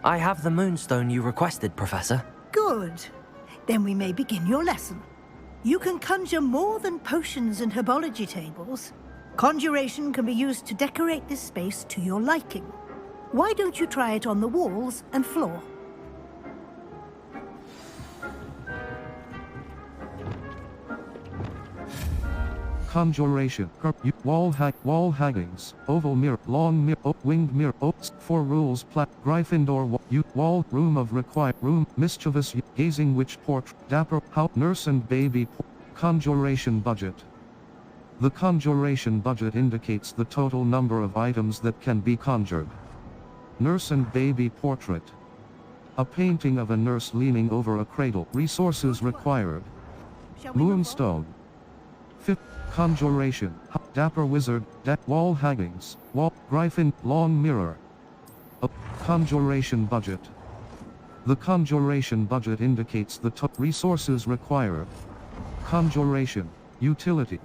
I have the moonstone you requested, Professor. Good. Then we may begin your lesson. You can conjure more than potions and herbology tables. Conjuration can be used to decorate this space to your liking. Why don't you try it on the walls and floor? Conjuration. Wall hangings. Oval mirror. Long mirror. Winged mirror. 4 rules. Gryffindor. Wall. Room of require. Room. Mischievous. Gazing witch portrait. Dapper. Nurse and baby. Conjuration budget. The conjuration budget indicates the total number of items that can be conjured. Nurse and baby portrait. A painting of a nurse leaning over a cradle. Resources required. Moonstone. Fifth. Conjuration. Dapper wizard. Wall hangings. Gryphon. Long mirror. Conjuration budget. The conjuration budget indicates the resources required. Conjuration. Utility.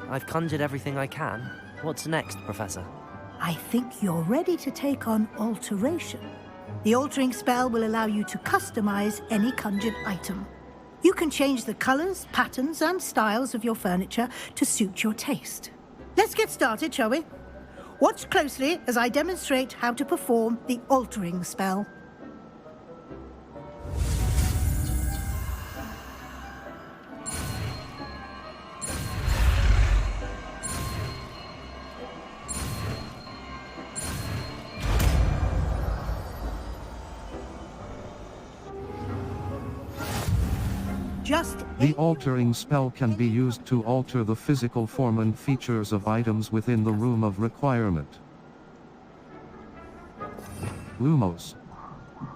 I've conjured everything I can. What's next, Professor? I think you're ready to take on alteration. The altering spell will allow you to customize any conjured item. You can change the colors, patterns, and styles of your furniture to suit your taste. Let's get started, shall we? Watch closely as I demonstrate how to perform the altering spell. The altering spell can be used to alter the physical form and features of items within the room of requirement. Lumos.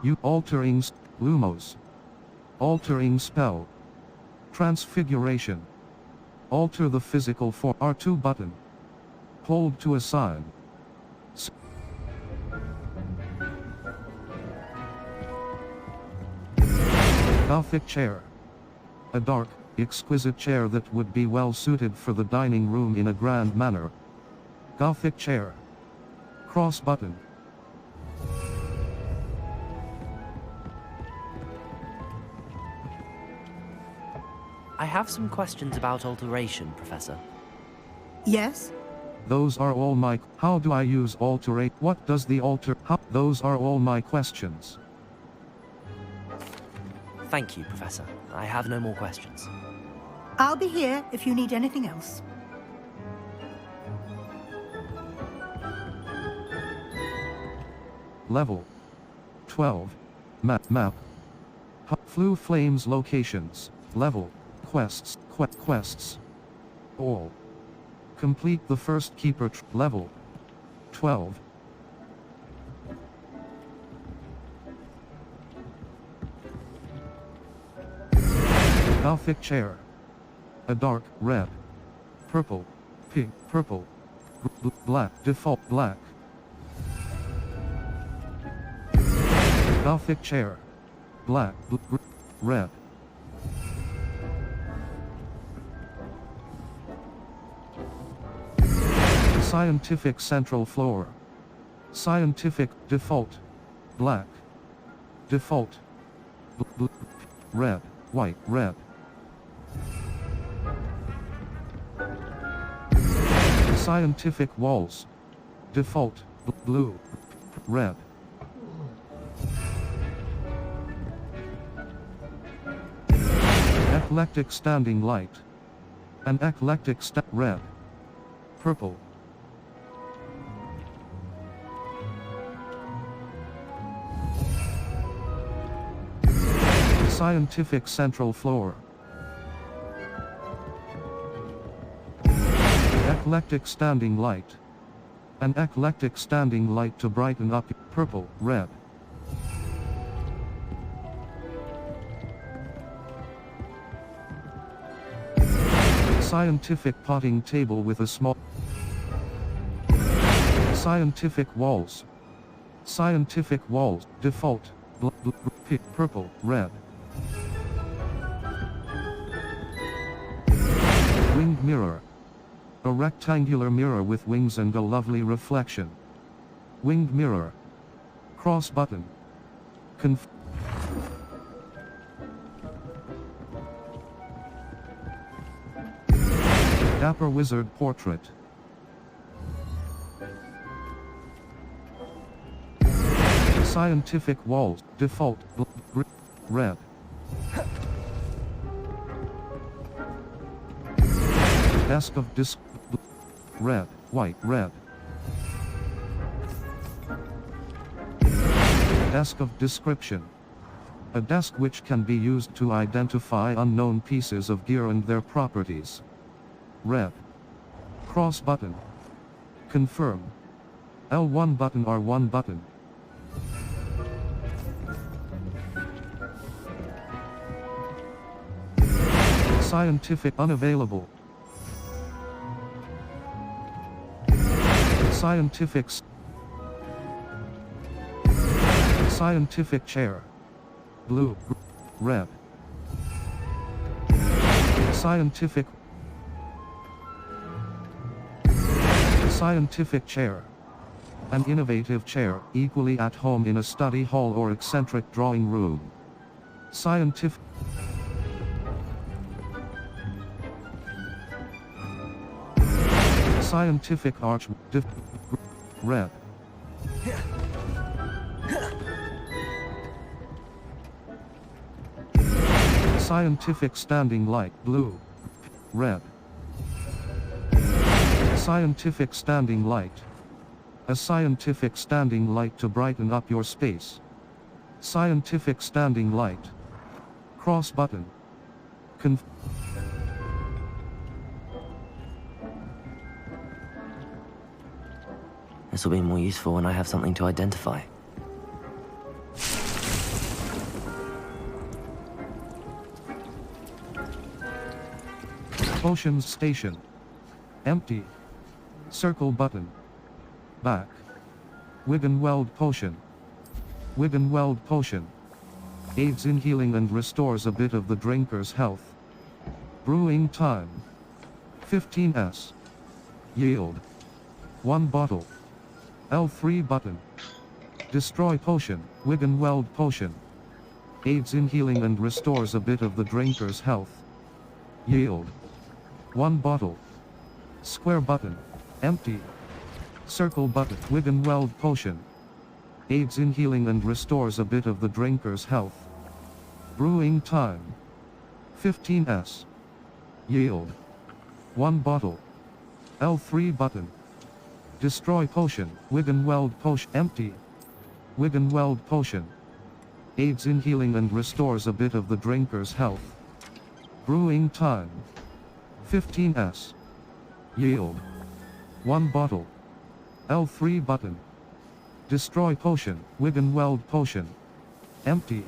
Lumos. Altering spell. Transfiguration. Alter the physical form. R2 button. Hold to assign. Gothic chair. A dark, exquisite chair that would be well suited for the dining room in a grand manner. Gothic chair. Cross button. I have some questions about alteration, Professor. Yes? Those are all my... How do I use alterate? What does the alter... Those are all my questions. Thank you, Professor. I have no more questions. I'll be here if you need anything else. Level 12. Map. Flu Flames locations. Level. Quests. Quests. All. Complete the first keeper level 12. Gothic chair. A dark red, purple, pink, purple, black, default black. Gothic chair. Black, red. Scientific central floor. Scientific default. Black. Default. Red, white, red. Scientific walls. Default. Blue. Red. Eclectic standing light. An eclectic red. Purple. Scientific central floor. Eclectic standing light. An eclectic standing light to brighten up. Purple, red. Scientific potting table with a small. Scientific walls. Scientific walls. Default. Purple, red. Winged mirror. A rectangular mirror with wings and a lovely reflection. Winged mirror. Cross button. Dapper wizard portrait. Scientific walls, default, red. Desk of red, white, red. Desk of description. A desk which can be used to identify unknown pieces of gear and their properties. Red. Cross button. Confirm. L1 button, R1 button. Scientific unavailable. Scientific chair. Blue, red. Scientific chair. An innovative chair, equally at home in a study hall or eccentric drawing room. Scientific arch, red. Scientific standing light, blue, red. Scientific standing light. A scientific standing light to brighten up your space. Scientific standing light. Cross button. This will be more useful when I have something to identify. Potions station. Empty. Circle button. Back. Wiggenweld potion. Wiggenweld potion. Aids in healing and restores a bit of the drinker's health. Brewing time. 15s. Yield. 1 bottle. L3 button. Destroy potion. Wiggenweld potion. Aids in healing and restores a bit of the drinker's health. Yield. 1 bottle. Square button. Empty. Circle button. Wiggenweld potion. Aids in healing and restores a bit of the drinker's health. Brewing time. 15s. Yield. 1 bottle. L3 button. Destroy potion. Wiggenweld potion. Empty. Wiggenweld potion. Aids in healing and restores a bit of the drinker's health. Brewing time. 15s. Yield. 1 bottle. L3 button. Destroy potion. Wiggenweld potion. Empty.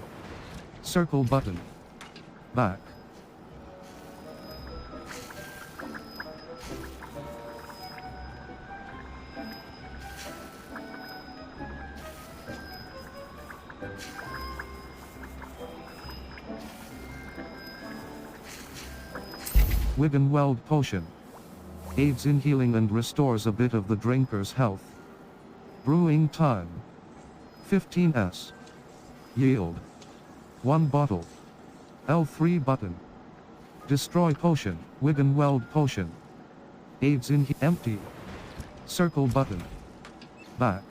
Circle button. Back. Wiggenweld potion. Aids in healing and restores a bit of the drinker's health. Brewing time. 15s. Yield. 1 bottle. L3 button. Destroy potion. Wiggenweld potion. Aids in empty. Circle button. Back.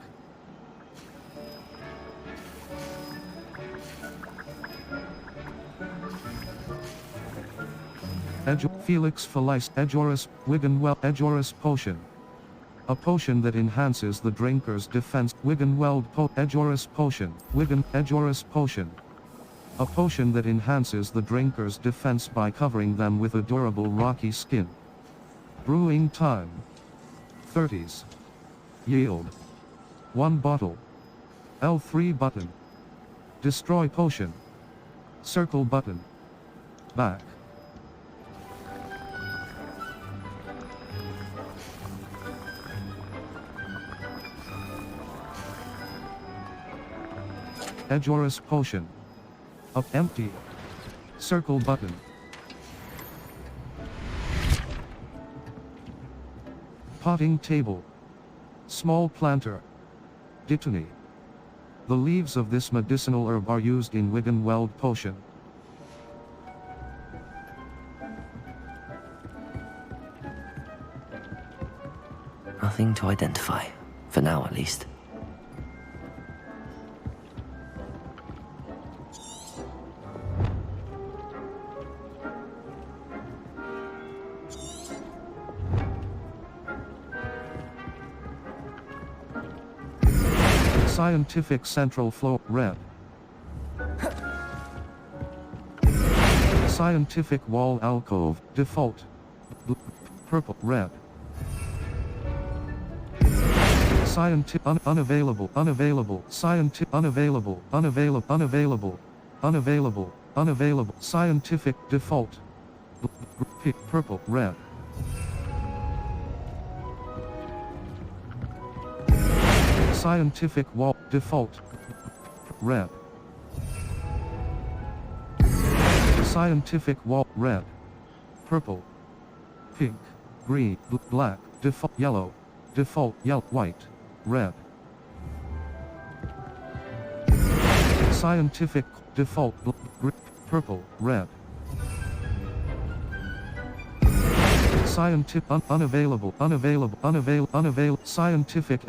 Felix Felice Ejoris Wiggenweld Ejoris potion. A potion that enhances the drinker's defense. Wiggenweld Ejoris potion. Ejoris potion. A potion that enhances the drinker's defense by covering them with a durable rocky skin. Brewing time. 30s. Yield. 1 bottle. L3 button. Destroy potion. Circle button. Back. Ejoris potion. Up empty. Circle button. Potting table. Small planter. Dittany. The leaves of this medicinal herb are used in Wigan Weld potion. Nothing to identify, for now at least. Scientific central floor, red. Scientific wall alcove, default. Purple, red. Unavailable, unavailable, scientific, default. Purple, red. Scientific wall, default. Red. Scientific wall, red. Purple. Pink. Green. Black. Default, yellow. Default, yellow, white. Red. Scientific, default, purple, red. Scientific, unavailable, scientific,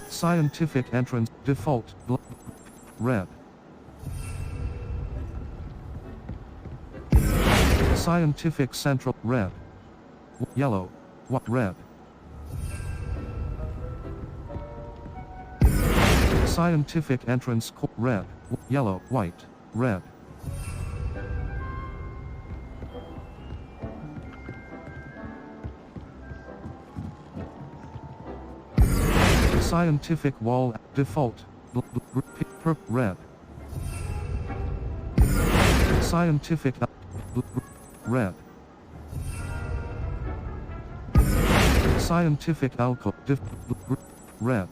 scientific entrance, default, red. Scientific central, red. Yellow, red. Scientific entrance, red, yellow, white, red. Scientific wall, default, red. Scientific, red. Scientific alcove, red.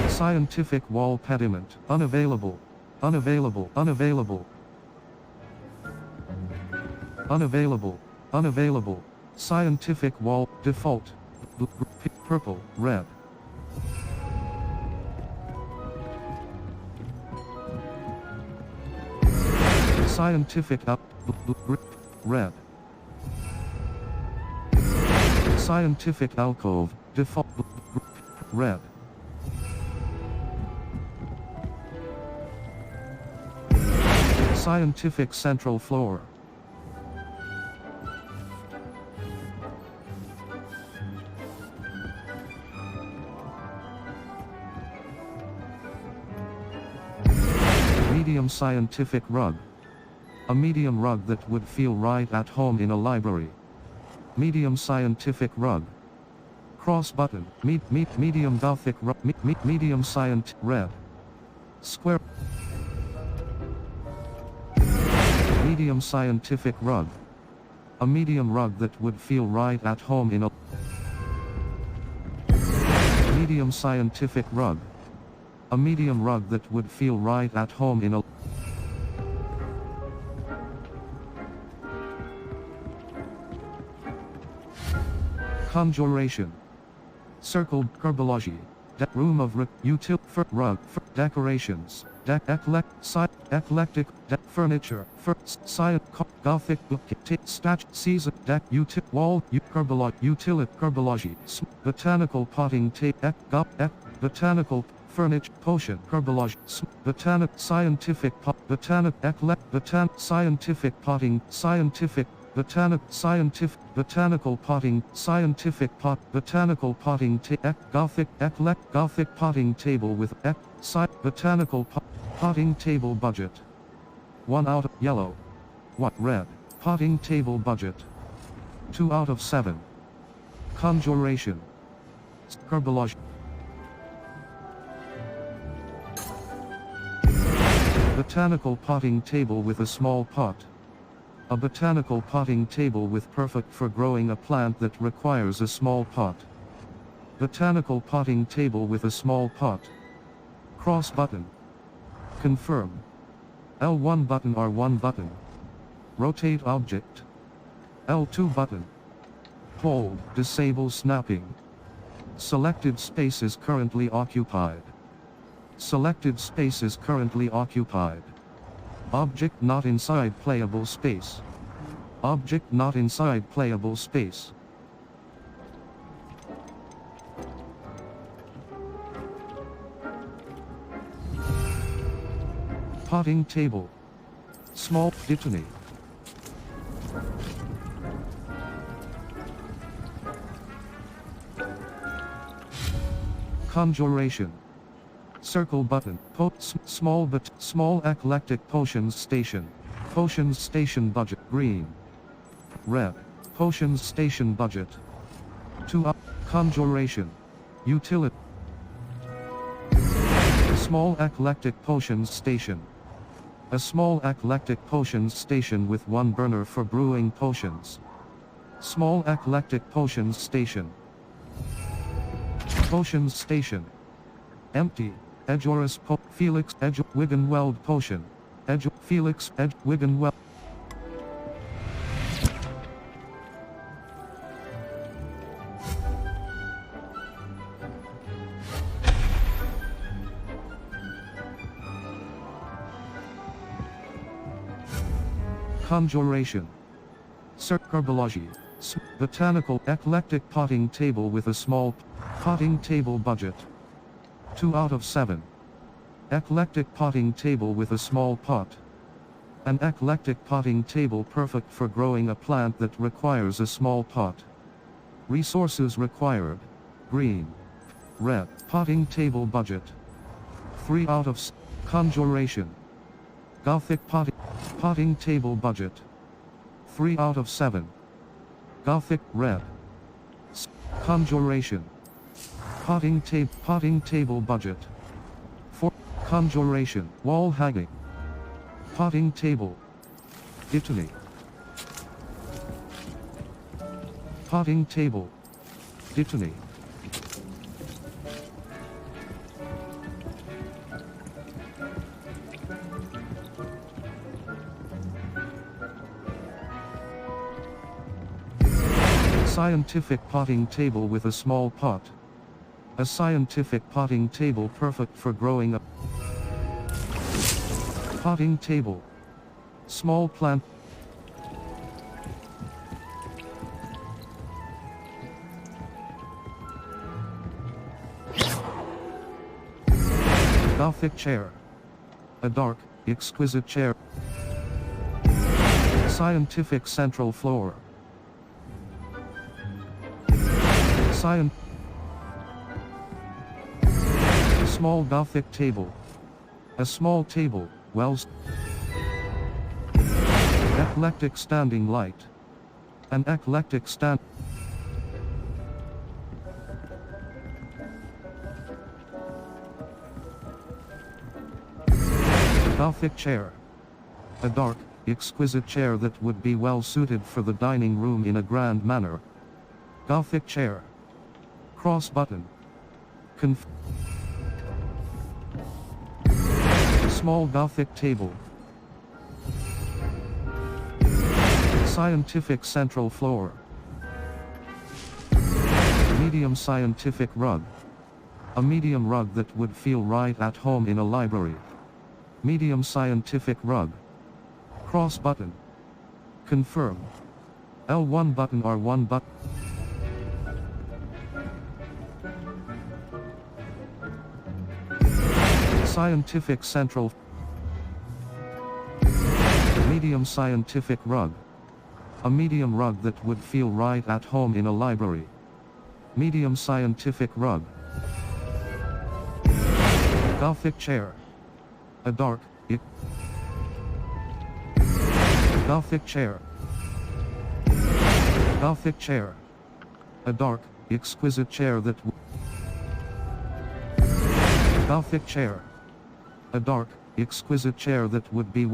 Scientific wall pediment, unavailable, unavailable, unavailable. Unavailable, unavailable. Scientific wall, default, purple, red. Scientific red. Scientific alcove, default, red. Scientific central floor. Medium scientific rug. A medium rug that would feel right at home in a library. Medium scientific rug. Cross button, medium gothic rug, medium scient, red. Square. Medium scientific rug. A medium rug that would feel right at home in a medium scientific rug. A medium rug that would feel right at home in a conjuration. Circled herbology. Room of rug, decorations. Eclectic, furniture, science, gothic, statue, season, wall, herbology, botanical potting, botanical, furniture, potion, herbology, scientific, scientific potting, botanical potting, scientific botanical potting, gothic potting table with botanical potting table budget. 1 out of yellow, red, potting table budget. 2 out of 7. Conjuration. Herbology. Botanical potting table with a small pot. A botanical potting table with perfect for growing a plant that requires a small pot. Botanical potting table with a small pot. Cross button. Confirm. L1 button R1 button. Rotate object. L2 button. Hold, disable snapping. Selected space is currently occupied. Selected space is currently occupied. Object not inside playable space. Object not inside playable space. Potting table. Small, detonate. Conjuration. Circle button. Small eclectic potions station. Potions station budget. Green. Red. Potions station budget. 2 up. Conjuration. Utility. Small eclectic potions station. A small eclectic potions station with 1 burner for brewing potions. Small eclectic potions station. Potions station. Empty. Edgeoris Felix Edge Wiggenweld potion. Edge Felix Edge Wiggenweld. Conjuration. Circarbology. Botanical eclectic potting table with a small potting table budget. 2 out of 7. Eclectic potting table with a small pot. An eclectic potting table perfect for growing a plant that requires a small pot. Resources required. Green. Red. Potting table budget. 3 out of Conjuration. Gothic potting table budget. 3 out of 7. Gothic red. Conjuration. Potting table budget. 4. Conjuration. Wall hanging. Potting table. Italy. Potting table. Italy. Scientific potting table with a small pot. A scientific potting table perfect for growing a potting table. Small plant. Gothic chair. A dark, exquisite chair. Scientific central floor. Small Gothic table. A small table, eclectic standing light. An eclectic stand. Gothic chair. A dark, exquisite chair that would be well suited for the dining room in a grand manner. Gothic chair. Cross button. Small Gothic table. Scientific central floor. Medium scientific rug. A medium rug that would feel right at home in a library. Medium scientific rug. Cross button. Confirm. L1 button R1 button. Scientific central. Medium scientific rug. A medium rug that would feel right at home in a library. Medium scientific rug. Gothic chair. A dark, Gothic chair. Gothic chair. A dark, exquisite chair that Gothic chair. A dark, exquisite chair that would be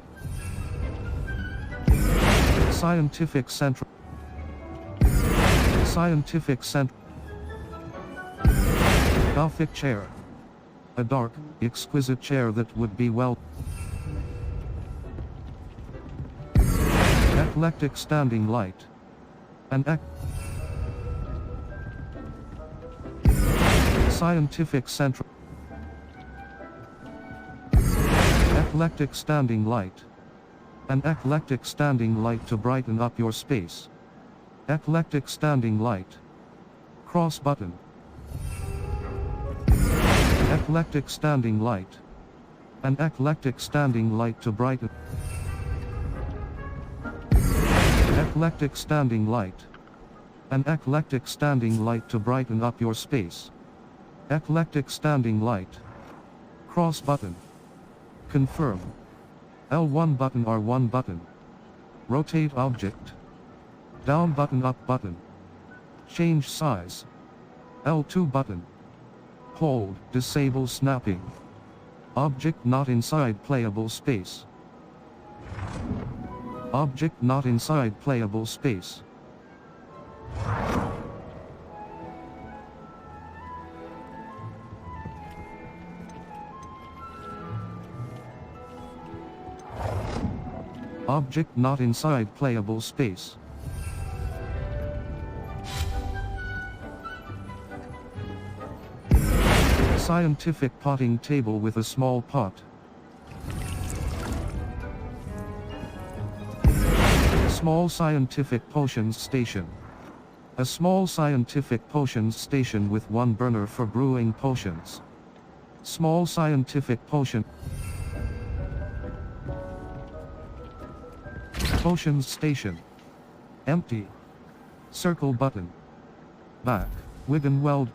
scientific central. Scientific central. Gothic chair. A dark, exquisite chair that would be well. Eclectic standing light. An scientific central. Eclectic standing light. An eclectic standing light to brighten up your space. Eclectic standing light. Cross button. Eclectic standing light. An eclectic standing light to brighten. Eclectic standing light. An eclectic standing light to brighten up your space. Eclectic standing light. Cross button. Confirm. L1 button, R1 button. Rotate object. Down button, up button. Change size. L2 button. Hold, disable snapping. Object not inside playable space. Object not inside playable space. Object not inside playable space. Scientific potting table with a small pot. Small scientific potions station. A small scientific potions station with one burner for brewing potions. Small scientific potion. Potions station. Empty. Circle button. Back. Wig and weld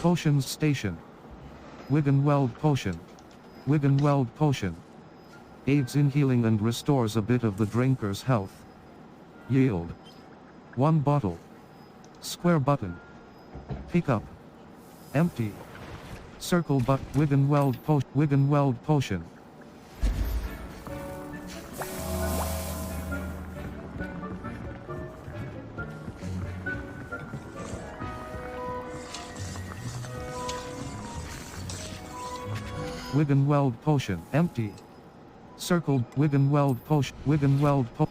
Potions station. Wig and weld potion. Wig and weld potion. Aids in healing and restores a bit of the drinker's health. Yield. 1 bottle. Square button. Pick up. Empty. Circle button. Wig and weld potion. Wig and weld potion. Wig and weld potion. Empty. Circle. Wig and weld potion. Wig and weld potion.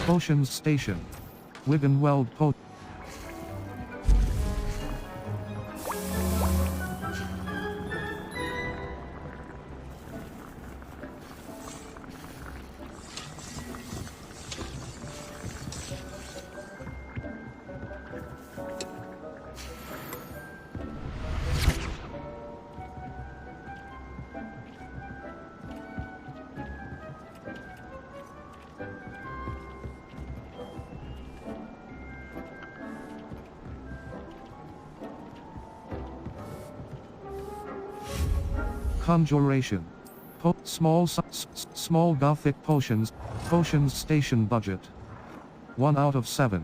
Potions station. Wig and weld potion. Conjuration. Small gothic potions. Potions station budget. 1 out of 7.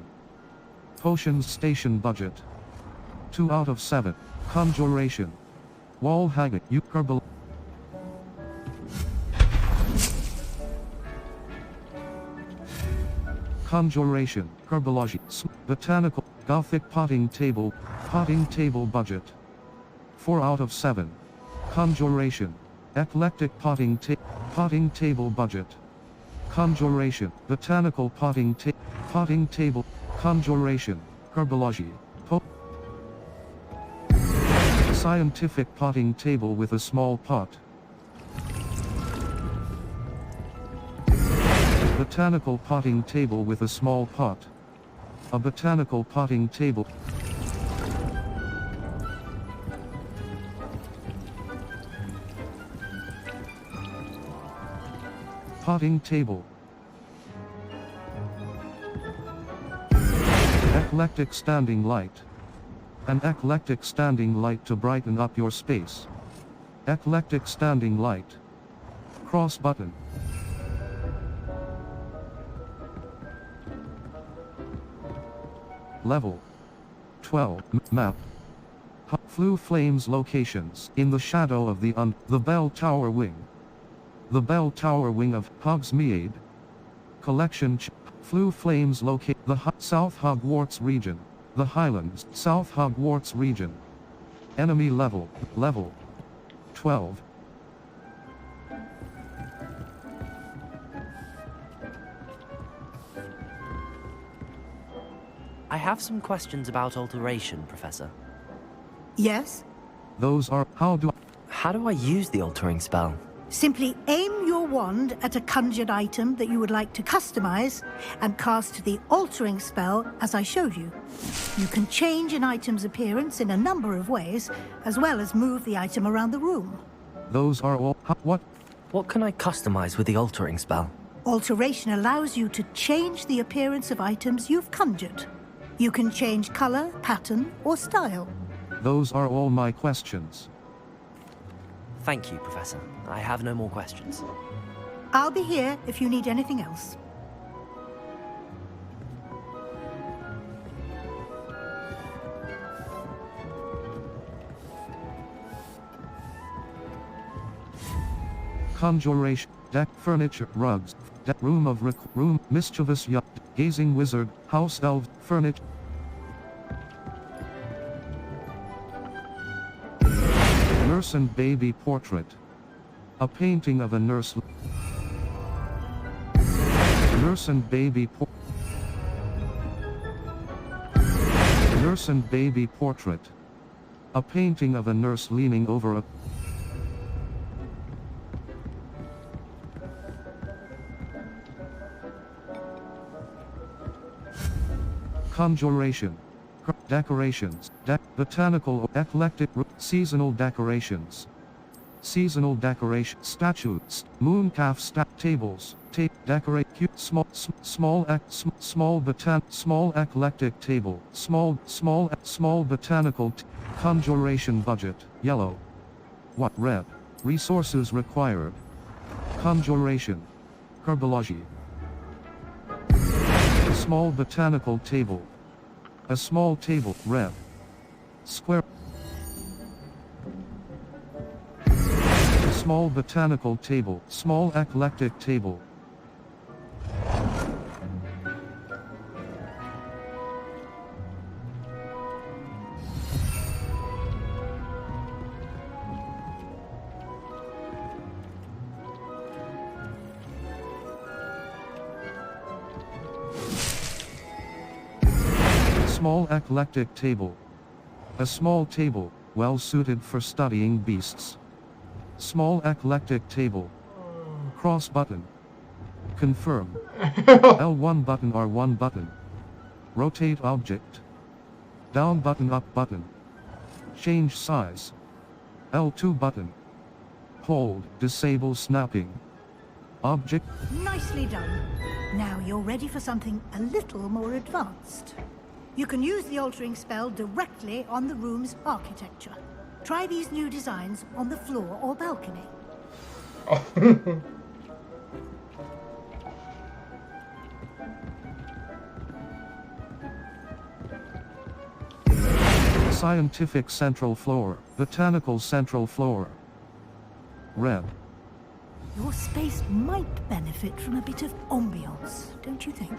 Potions station budget. 2 out of 7. Conjuration. Wall hanging. Herbal. Conjuration. Herbology. Botanical. Gothic potting table. Potting table budget. 4 out of 7. Conjuration. Eclectic potting table budget. Conjuration. Botanical potting table. Conjuration. Herbology. Scientific potting table with a small pot. Botanical potting table with a small pot. A botanical potting table. Potting table. Eclectic standing light. An eclectic standing light to brighten up your space. Eclectic standing light. Cross button. Level 12. Map. Flue Flames locations. In the shadow of the Bell Tower Wing. The Bell Tower Wing of Hogsmeade. Collection. Flue Flames locate the South Hogwarts region. The Highlands. South Hogwarts region. Enemy level. Level 12. I have some questions about alteration, Professor. Yes? Those are how do I use the altering spell? Simply aim your wand at a conjured item that you would like to customize and cast the altering spell as I showed you. You can change an item's appearance in a number of ways, as well as move the item around the room. Those are all what? What can I customize with the altering spell? Alteration allows you to change the appearance of items you've conjured. You can change color, pattern, or style. Those are all my questions. Thank you, Professor. I have no more questions. I'll be here if you need anything else. Conjuration, deck, furniture, rugs, deck, room, mischievous yacht, gazing wizard, house elf, furniture. Nurse and baby portrait. A painting of a nurse. Nurse and baby Nurse and baby portrait. A painting of a nurse leaning over a conjuration. Decorations, botanical, eclectic, seasonal decorations. Seasonal decoration, statues, mooncalf tables, decorate, cute, small eclectic table, small botanical, conjuration budget, yellow. What, red? Resources required. Conjuration. Herbology. Small botanical table. A small table, red. Square. Small botanical table, small eclectic table. Small eclectic table. A small table, well suited for studying beasts. Small eclectic table. Cross button. Confirm. L1 button R1 button. Rotate object. Down button up button. Change size. L2 button. Hold, disable snapping. Object. Nicely done. Now you're ready for something a little more advanced. You can use the altering spell directly on the room's architecture. Try these new designs on the floor or balcony. Scientific central floor, botanical central floor. Red. Your space might benefit from a bit of ambiance, don't you think?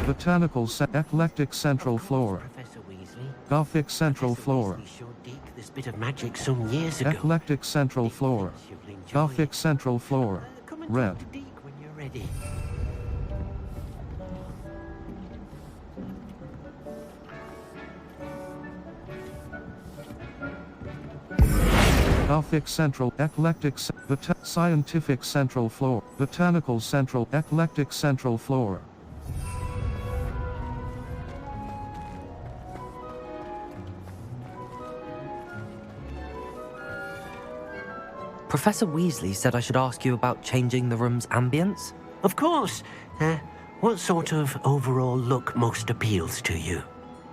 Botanical eclectic central floor. Professor Weasley. Gothic central floor. Weasley sure did this bit of magic some years ago. Eclectic central floor. You'll enjoy Gothic it. central floor. Come and Red. talk to Deke when you're ready. Gothic central, eclectic, scientific central floor, botanical central, eclectic central floor. Professor Weasley said I should ask you about changing the room's ambience. Of course. What sort of overall look most appeals to you?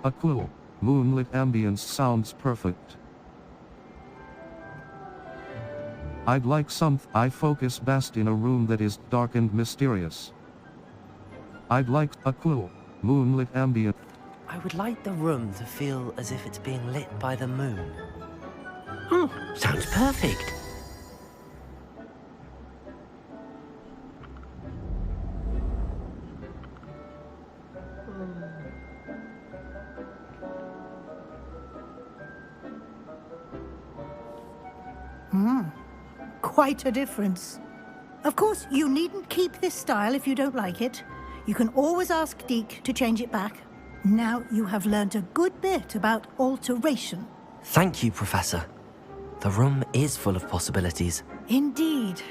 A cool, moonlit ambience sounds perfect. I'd like some. I focus best in a room that is dark and mysterious. I'd like a cool, moonlit ambient. I would like the room to feel as if it's being lit by the moon. Sounds perfect. Quite a difference. Of course, you needn't keep this style if you don't like it. You can always ask Deke to change it back. Now you have learned a good bit about alteration. Thank you, Professor. The room is full of possibilities. Indeed.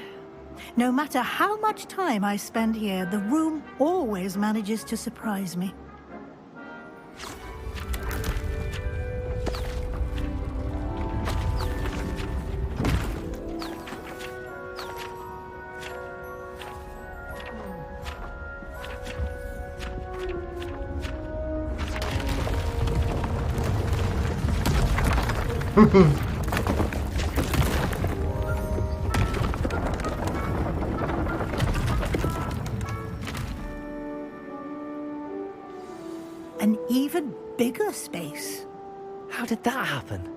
No matter how much time I spend here, the room always manages to surprise me. An even bigger space. How did that happen?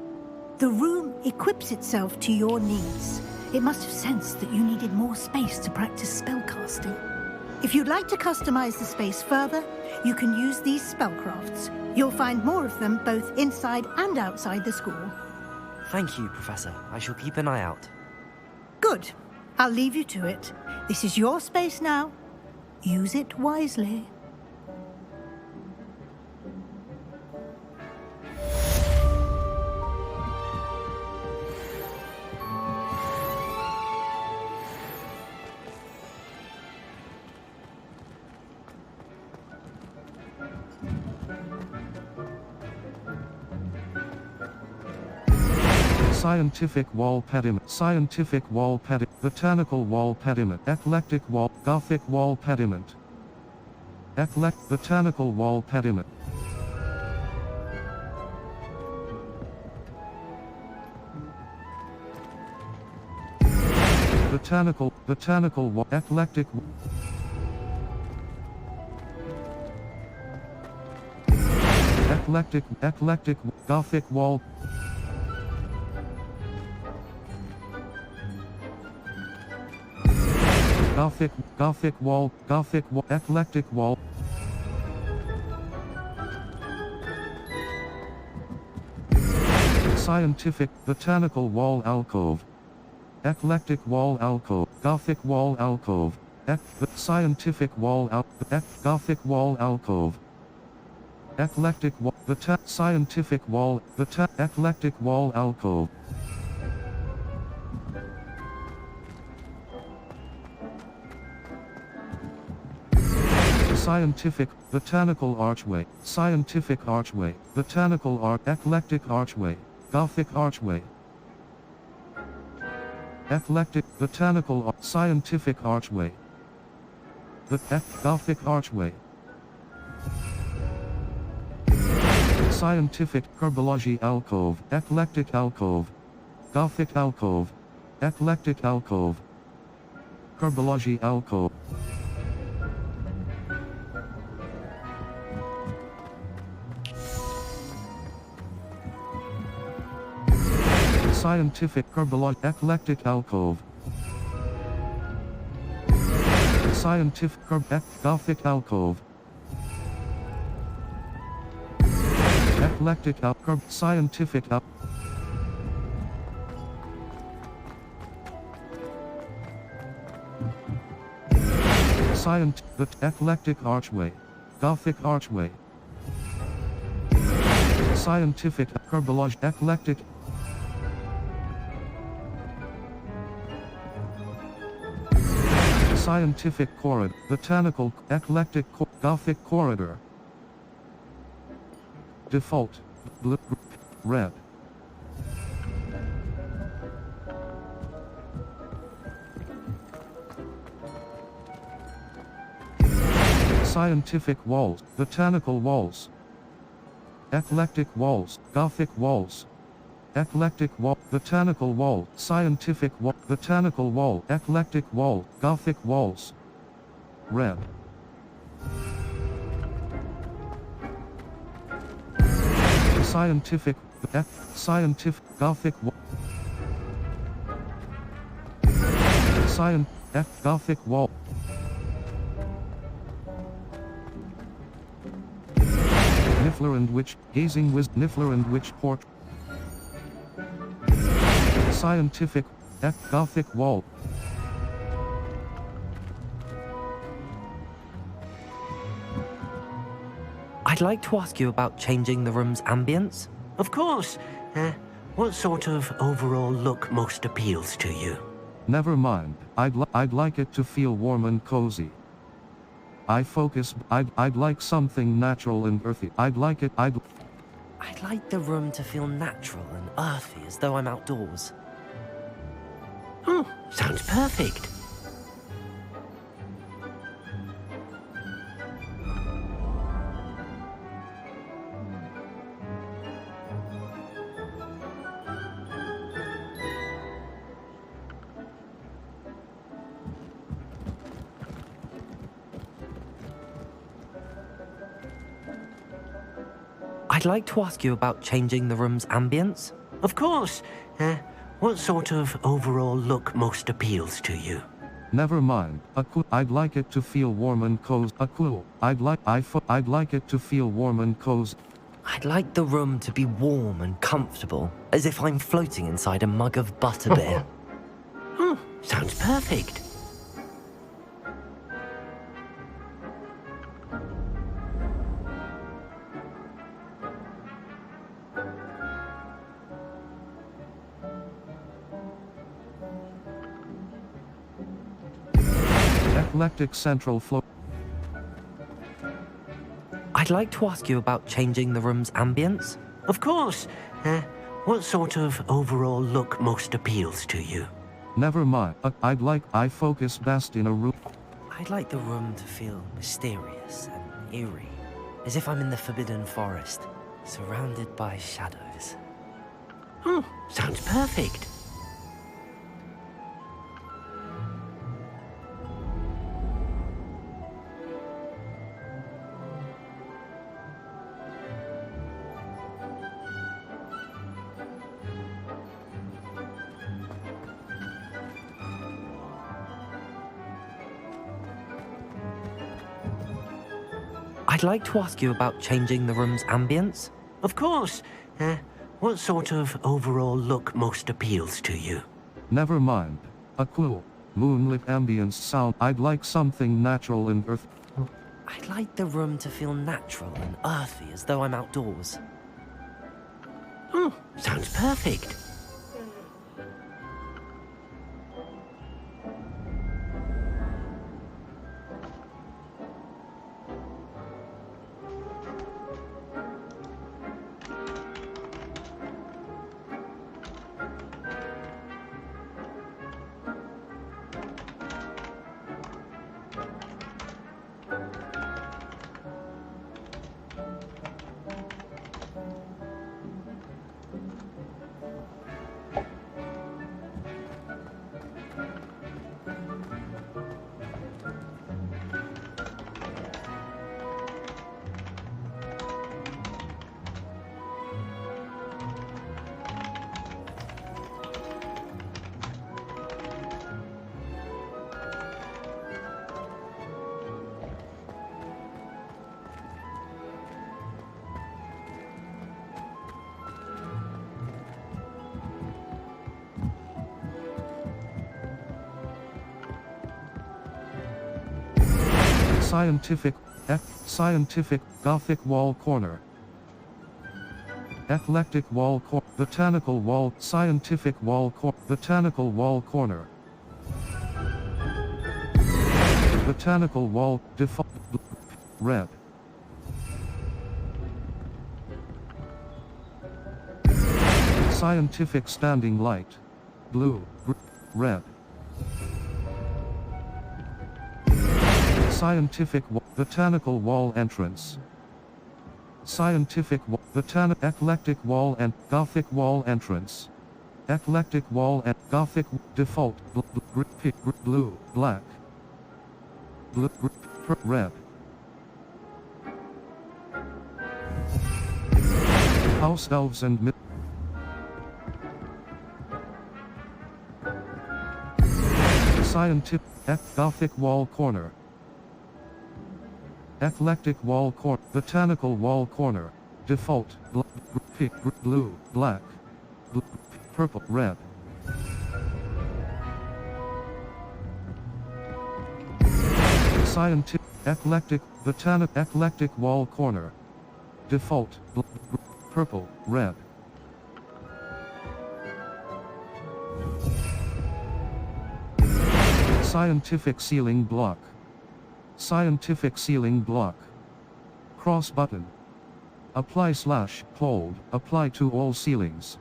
The room equips itself to your needs. It must have sensed that you needed more space to practice spellcasting. If you'd like to customize the space further, you can use these spellcrafts. You'll find more of them both inside and outside the school. Thank you, Professor. I shall keep an eye out. Good. I'll leave you to it. This is your space now. Use it wisely. Scientific wall pediment, scientific wall pediment, botanical wall pediment, eclectic wall, Gothic wall pediment, botanical wall pediment, botanical wall, eclectic, Gothic wall. Gothic wall, eclectic wall. Scientific, botanical wall alcove. Eclectic wall alcove, Gothic wall alcove. Scientific wall Gothic wall alcove. Eclectic wall, scientific wall, eclectic wall alcove. Scientific, botanical archway, scientific archway, botanical eclectic archway, Gothic archway. Eclectic, botanical, scientific archway. Gothic archway. Scientific, herbology alcove, eclectic alcove. Gothic alcove. Eclectic alcove. Herbology alcove. Scientific herbology eclectic alcove. Scientific Gothic alcove. Eclectic alcove. Scientific eclectic archway. Gothic archway. Scientific herbology eclectic. Scientific corridor, botanical, eclectic, Gothic corridor. Default, red. Scientific walls, botanical walls. Eclectic walls, Gothic walls. eclectic wall, botanical wall, scientific wall, botanical wall, eclectic wall, Gothic walls. Red. Scientific, scientific, Gothic wall. Gothic wall. Niffler and Witch, gazing with Niffler and Witch port. Scientific, Gothic wall. I'd like to ask you about changing the room's ambience. Of course. What sort of overall look most appeals to you? Never mind. I'd like it to feel warm and cozy. I'd like something natural and earthy. I'd like the room to feel natural and earthy, as though I'm outdoors. Oh, sounds perfect. I'd like to ask you about changing the room's ambience. Of course. What sort of overall look most appeals to you? Never mind. I'd like it to feel warm and cozy. I'd like it to feel warm and cozy. I'd like the room to be warm and comfortable, as if I'm floating inside a mug of butterbeer. Oh, sounds perfect. Eclectic central flow. I'd like to ask you about changing the room's ambience. Of course. What sort of overall look most appeals to you? Never mind. I focus best in a room. I'd like the room to feel mysterious and eerie, as if I'm in the Forbidden Forest, surrounded by shadows. Oh, sounds perfect. I'd like to ask you about changing the room's ambience. Of course. What sort of overall look most appeals to you? Never mind. A cool, moonlit ambience sound. I'd like something natural and earthy. I'd like the room to feel natural and earthy, as though I'm outdoors. Oh, sounds perfect. Scientific, Gothic wall corner. Eclectic wall corner. Botanical wall. Scientific wall corner. Botanical wall corner. Botanical wall. Default. Red. Scientific standing light. Blue. Red. Scientific botanical wall entrance. Scientific Eclectic wall and Gothic wall entrance. Eclectic wall and Gothic default blue, black, red. House elves and scientific Gothic wall corner. Eclectic wall corner. Botanical wall corner. Default blue, black, purple, red. Scientific eclectic wall corner. Default purple, red. Scientific ceiling block. Scientific ceiling block. Cross button. Apply / hold, apply to all ceilings.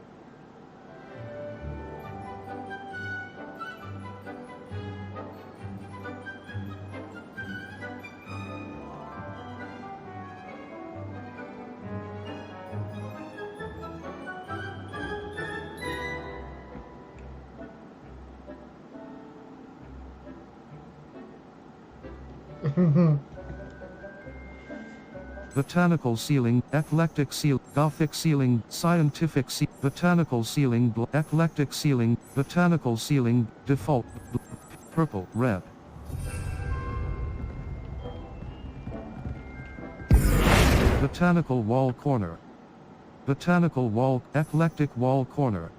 Botanical ceiling, eclectic seal, Gothic ceiling, scientific botanical ceiling, eclectic ceiling, botanical ceiling, default, purple, red. Botanical wall corner. Botanical wall, eclectic wall corner.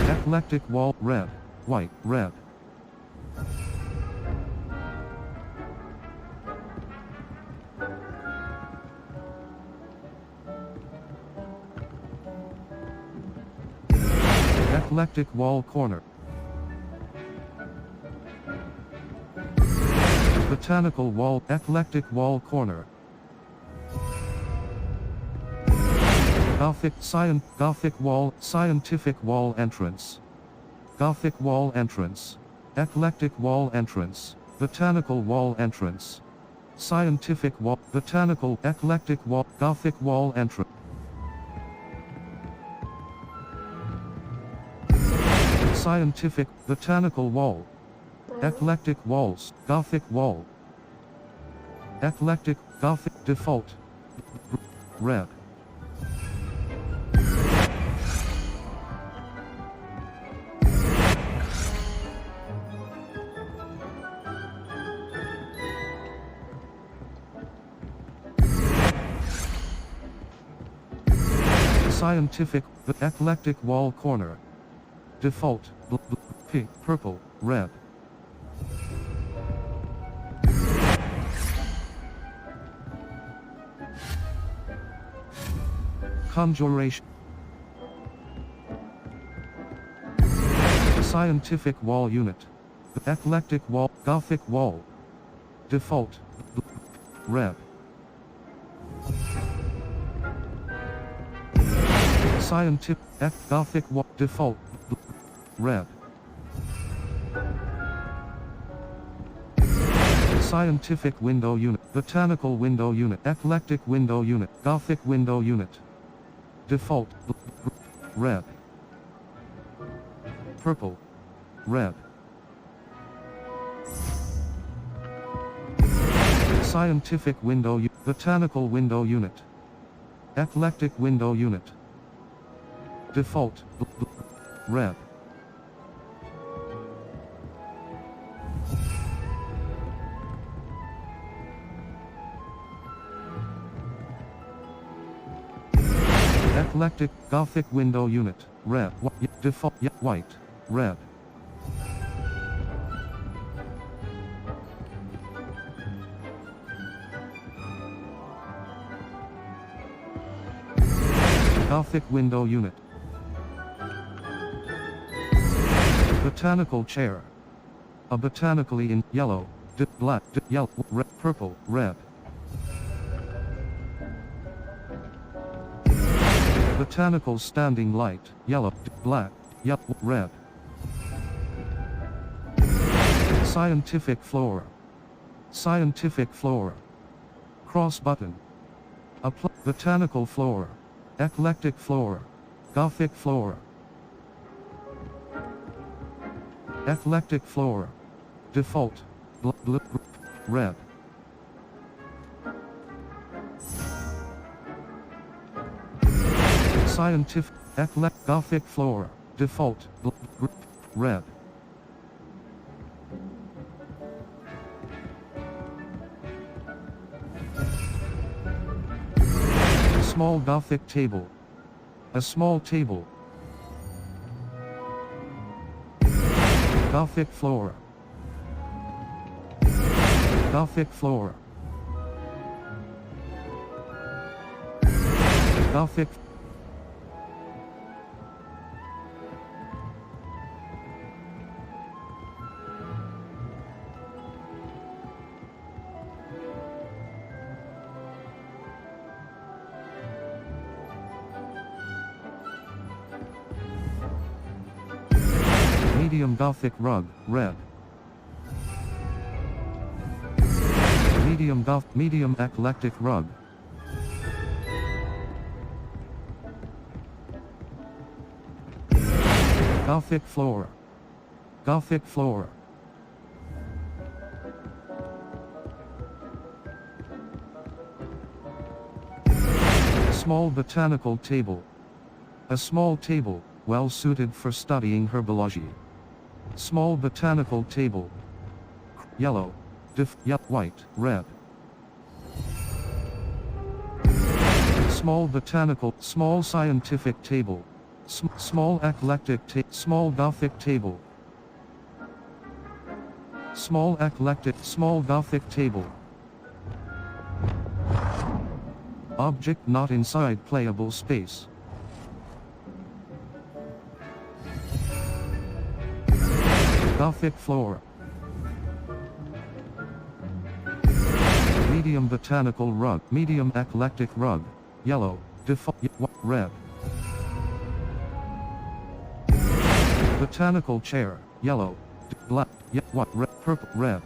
Eclectic wall, red, white, red. Eclectic wall corner. Botanical wall, eclectic wall corner. Gothic wall, scientific wall entrance. Gothic wall entrance. Eclectic wall entrance. Botanical wall entrance. Scientific wall, botanical, eclectic wall, Gothic wall entrance. Scientific, botanical wall. Eclectic walls, Gothic wall. Eclectic, Gothic, default. Red. Scientific, eclectic wall corner. Default, pink, purple, red. Conjuration. Scientific wall unit. Eclectic wall, Gothic wall. Default, red. Scientific, Gothic wall, default, red. Scientific window unit, botanical window unit, eclectic window unit, Gothic window unit. Default, red. Purple, red. Scientific window, botanical window unit. Eclectic window unit. Default, red. Eclectic, Gothic window unit, red, default, white, red. Gothic window unit. Botanical chair. A botanically in yellow, black, yellow, red, purple, red. Botanical standing light, yellow, black, yellow, red. Scientific flora. Scientific flora. cross button. Botanical floor. Eclectic floor. Gothic floor. Eclectic floor. Default. Red. Scientific. Gothic floor. Default. Red. Small Gothic table. A small table. Gothic floor. Gothic floor. Gothic. Medium Gothic rug, red. Medium eclectic rug. Gothic floor. Gothic floor. Small botanical table. A small table, well suited for studying herbology. Small botanical table. Yellow. White, red. Small scientific table. Small eclectic small Gothic table. Small Gothic table. Object not inside playable space. Gothic floor. Medium botanical rug. Medium eclectic rug. Yellow. Red. Botanical chair. Yellow. Black. White. Red. Purple. Red.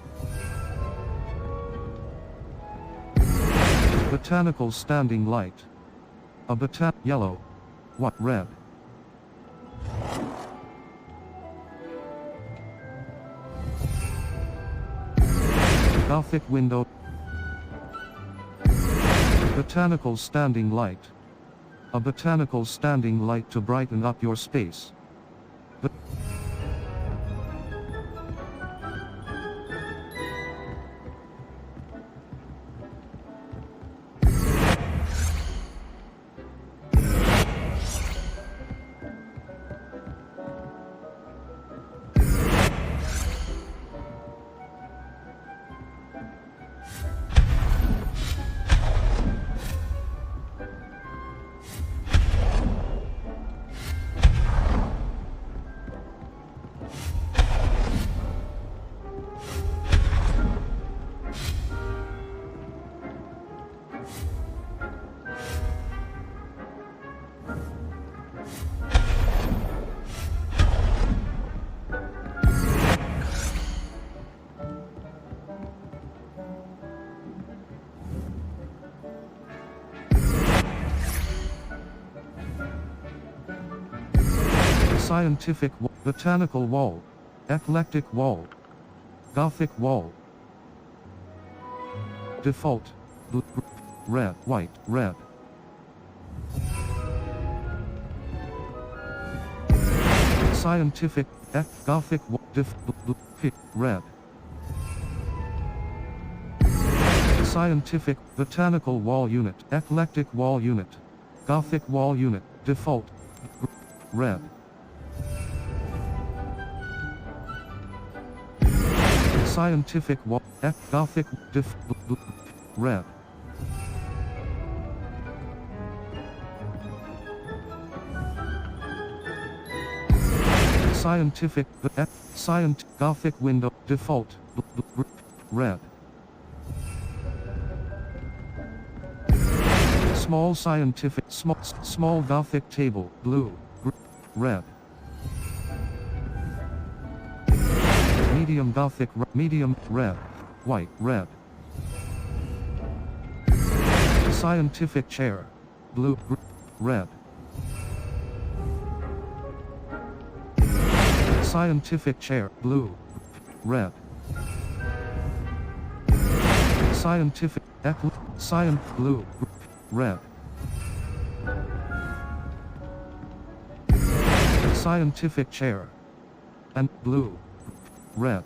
Botanical standing light. A yellow. White. Red. Gothic window. Botanical standing light. A botanical standing light to brighten up your space. Scientific botanical wall. Eclectic wall. Gothic wall. Default. Red, white, red. Scientific Gothic red. Scientific botanical wall unit. Eclectic wall unit. Gothic wall unit. Default. Red. Scientific wall. Gothic red. Scientific Gothic window. Default. Red. Small scientific small Gothic table. Blue. Red. Medium Gothic medium red. White. Red. Scientific chair. Blue, red. Scientific chair. Blue, red. Scientific, blue, red. Scientific chair. And blue, red.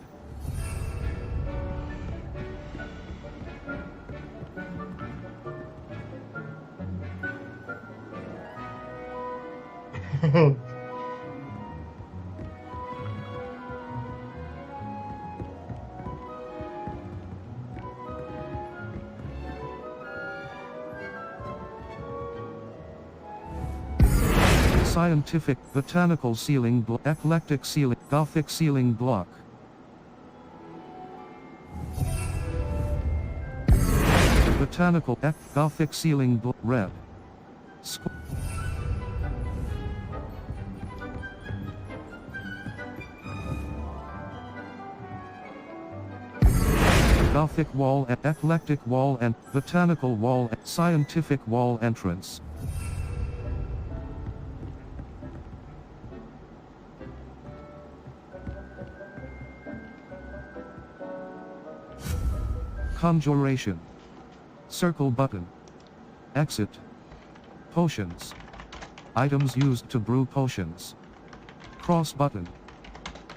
Scientific, botanical ceiling block, eclectic ceiling, Gothic ceiling block. Botanical, Gothic ceiling block, red. Gothic wall, eclectic wall and botanical wall, scientific wall entrance. Conjuration. Circle button. Exit. Potions. Items used to brew potions. Cross button.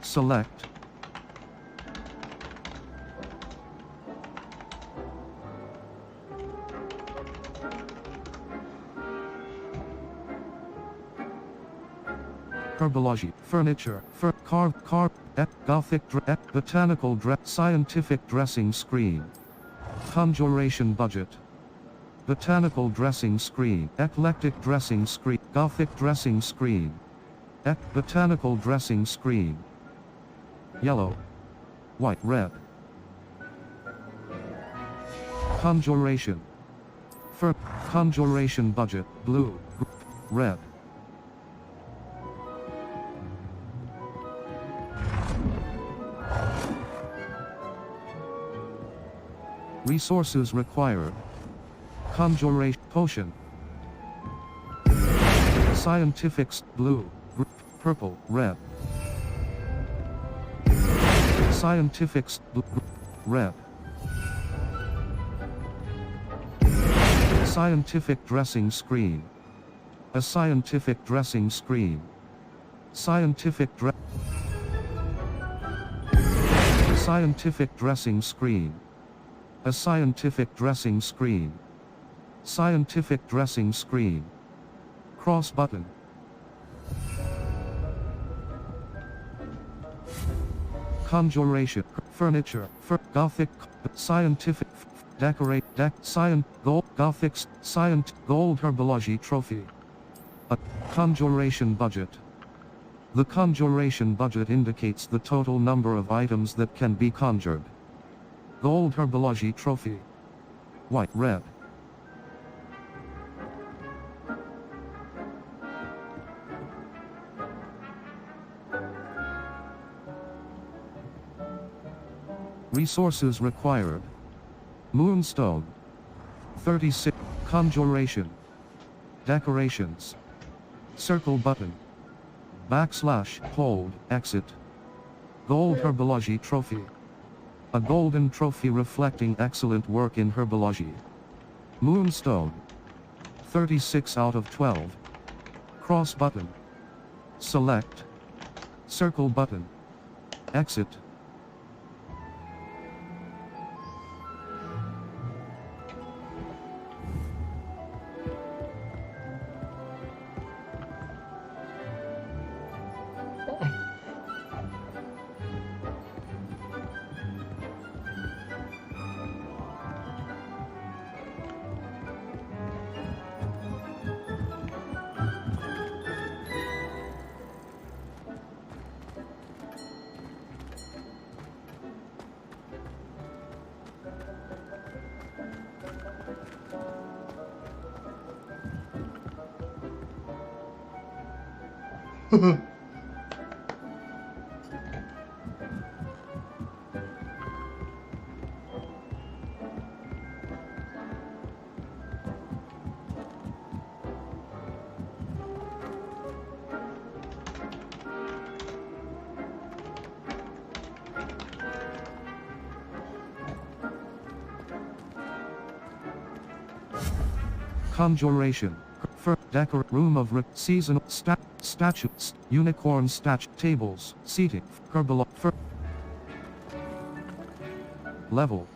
Select. Herbology, furniture, carve, Gothic, botanical, scientific dressing screen. Conjuration budget. Botanical dressing screen, eclectic dressing screen, Gothic dressing screen. Botanical dressing screen. Yellow, white, red. Conjuration. Conjuration budget, blue, red. Resources required. Conjuration potion. Scientifics, blue, purple, red. Scientifics, red. Scientific dressing screen. A scientific dressing screen. Scientific Scientific dressing screen. A scientific dressing screen. Scientific dressing screen. Cross button. Conjuration. Furniture. Gothic. Scientific. Decorate. Gold. Gothic. Gold herbology trophy. A conjuration budget. The conjuration budget indicates the total number of items that can be conjured. Gold herbology trophy. White, red. Resources required. Moonstone. 36. Conjuration. Decorations. Circle button. Backslash, hold, exit. Gold herbology trophy. A golden trophy reflecting excellent work in herbology. Moonstone. 36 out of 12. Cross button. Select. Circle button. Exit. Conjuration. Decor. Room of seasonal statues. Unicorn statue. Tables. Seating. Herbal. Level.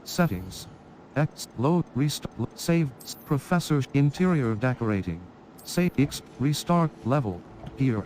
Settings. X. Load. Restart. Save. Professor. Interior decorating. Save. X. Restart. Level. Here.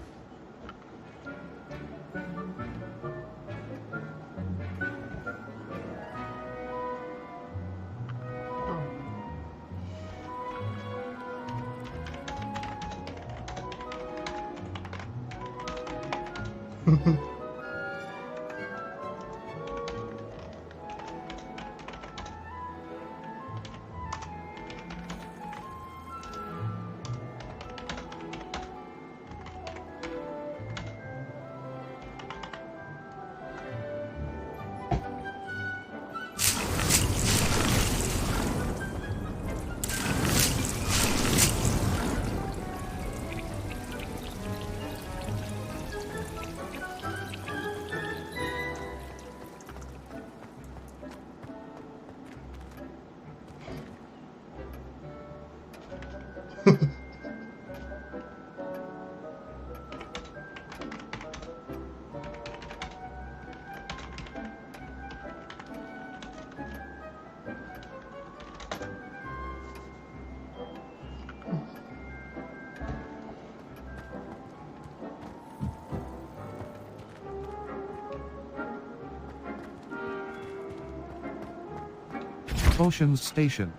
Potions Station.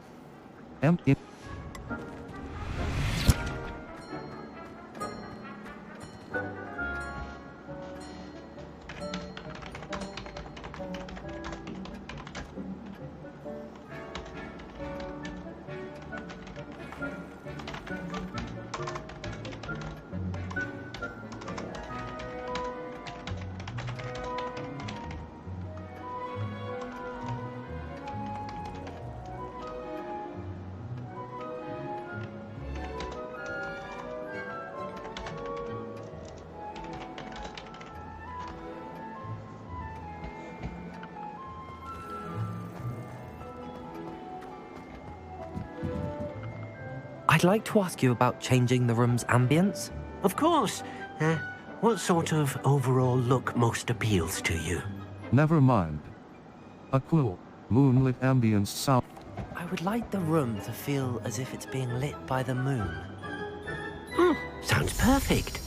In I'd like to ask you about changing the room's ambience. Of course. What sort of overall look most appeals to you? Never mind. A cool, moonlit ambience sound. I would like the room to feel as if it's being lit by the moon. Sounds perfect.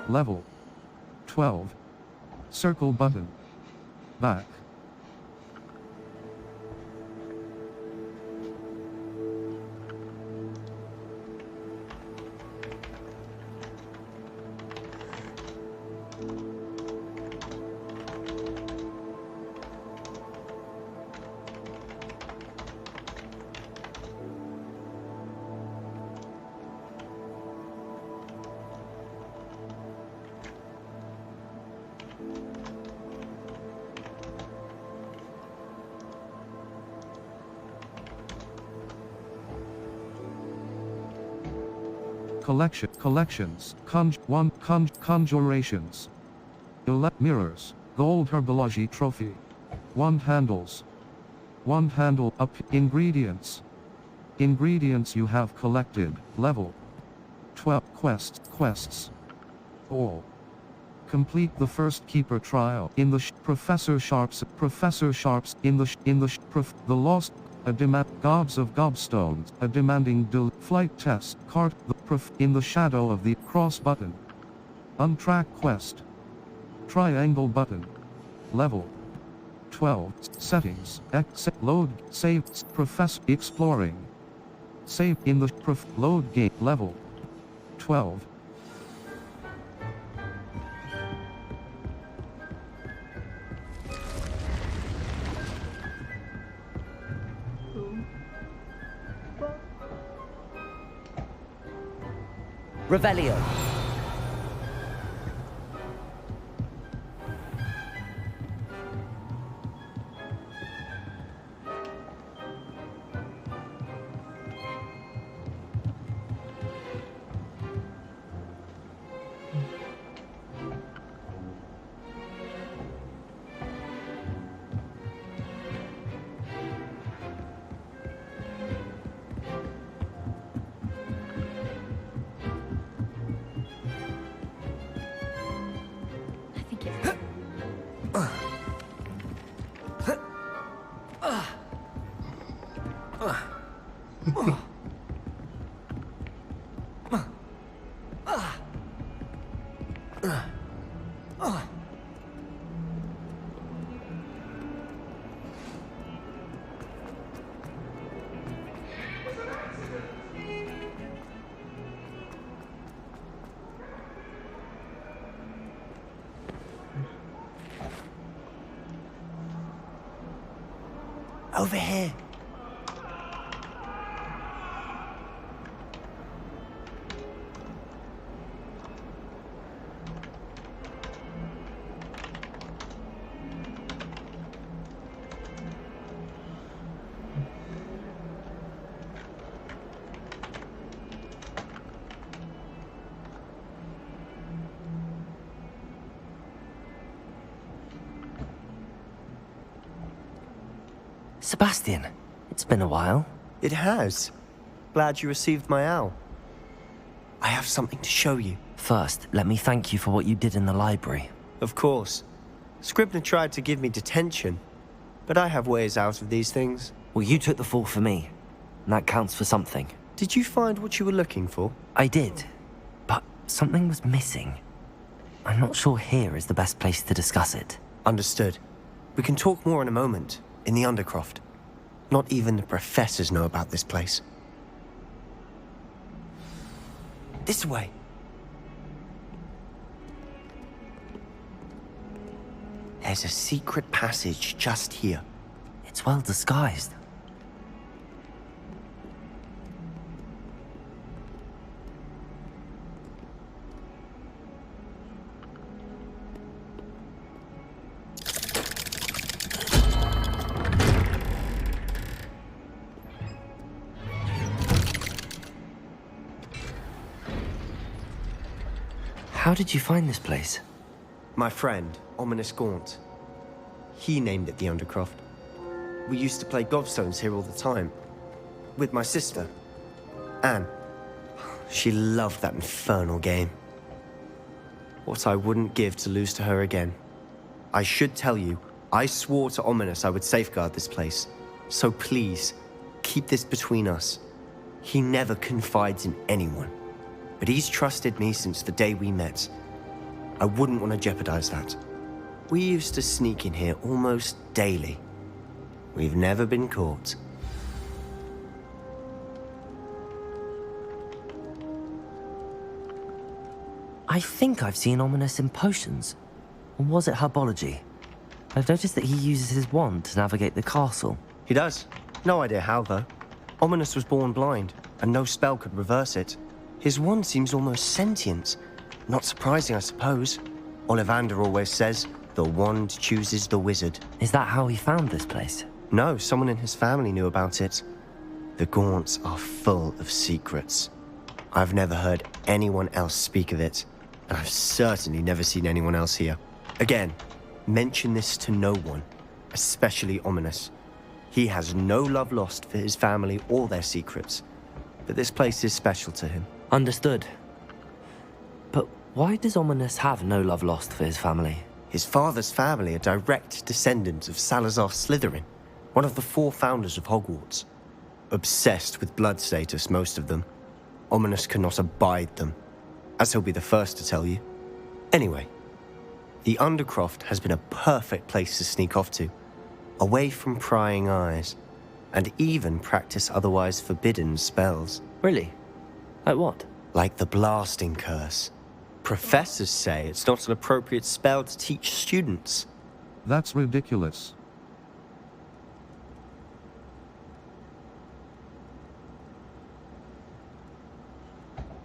Level 12. Circle button. Back. collections, conjurations. Mirrors, gold herbology trophy. 1 handles. 1 handle up. Ingredients. Ingredients you have collected. Level 12. Quests. All. Complete the first keeper trial in the Professor Sharp's in the lost gods of gobstones, a demanding flight test cart in the shadow of the cross button. Untrack quest. Triangle button. Level 12. Settings. Load. Save. Professor exploring. Save in the load game. Level 12. Revelio. Over here. Sebastian, it's been a while. It has. Glad you received my owl. I have something to show you. First, let me thank you for what you did in the library. Of course. Scribner tried to give me detention, but I have ways out of these things. Well, you took the fall for me, and that counts for something. Did you find what you were looking for? I did, but something was missing. I'm not sure here is the best place to discuss it. Understood. We can talk more in a moment, in the Undercroft. Not even the professors know about this place. This way. There's a secret passage just here. It's well disguised. How did you find this place? My friend, Ominous Gaunt. He named it the Undercroft. We used to play gobstones here all the time. With my sister, Anne. She loved that infernal game. What I wouldn't give to lose to her again. I should tell you, I swore to Ominous I would safeguard this place. So please, keep this between us. He never confides in anyone. But he's trusted me since the day we met. I wouldn't want to jeopardize that. We used to sneak in here almost daily. We've never been caught. I think I've seen Ominous in potions. Or was it herbology? I've noticed that he uses his wand to navigate the castle. He does. No idea how, though. Ominous was born blind, and no spell could reverse it. His wand seems almost sentient. Not surprising, I suppose. Ollivander always says, the wand chooses the wizard. Is that how he found this place? No, someone in his family knew about it. The Gaunts are full of secrets. I've never heard anyone else speak of it, and I've certainly never seen anyone else here. Again, mention this to no one, especially Ominous. He has no love lost for his family or their secrets, but this place is special to him. Understood. But why does Ominous have no love lost for his family? His father's family are direct descendants of Salazar Slytherin, one of the 4 founders of Hogwarts. Obsessed with blood status, most of them. Ominous cannot abide them, as he'll be the first to tell you. Anyway, the Undercroft has been a perfect place to sneak off to, away from prying eyes, and even practice otherwise forbidden spells. Really? Like what? Like the blasting curse. Professors say it's not an appropriate spell to teach students. That's ridiculous.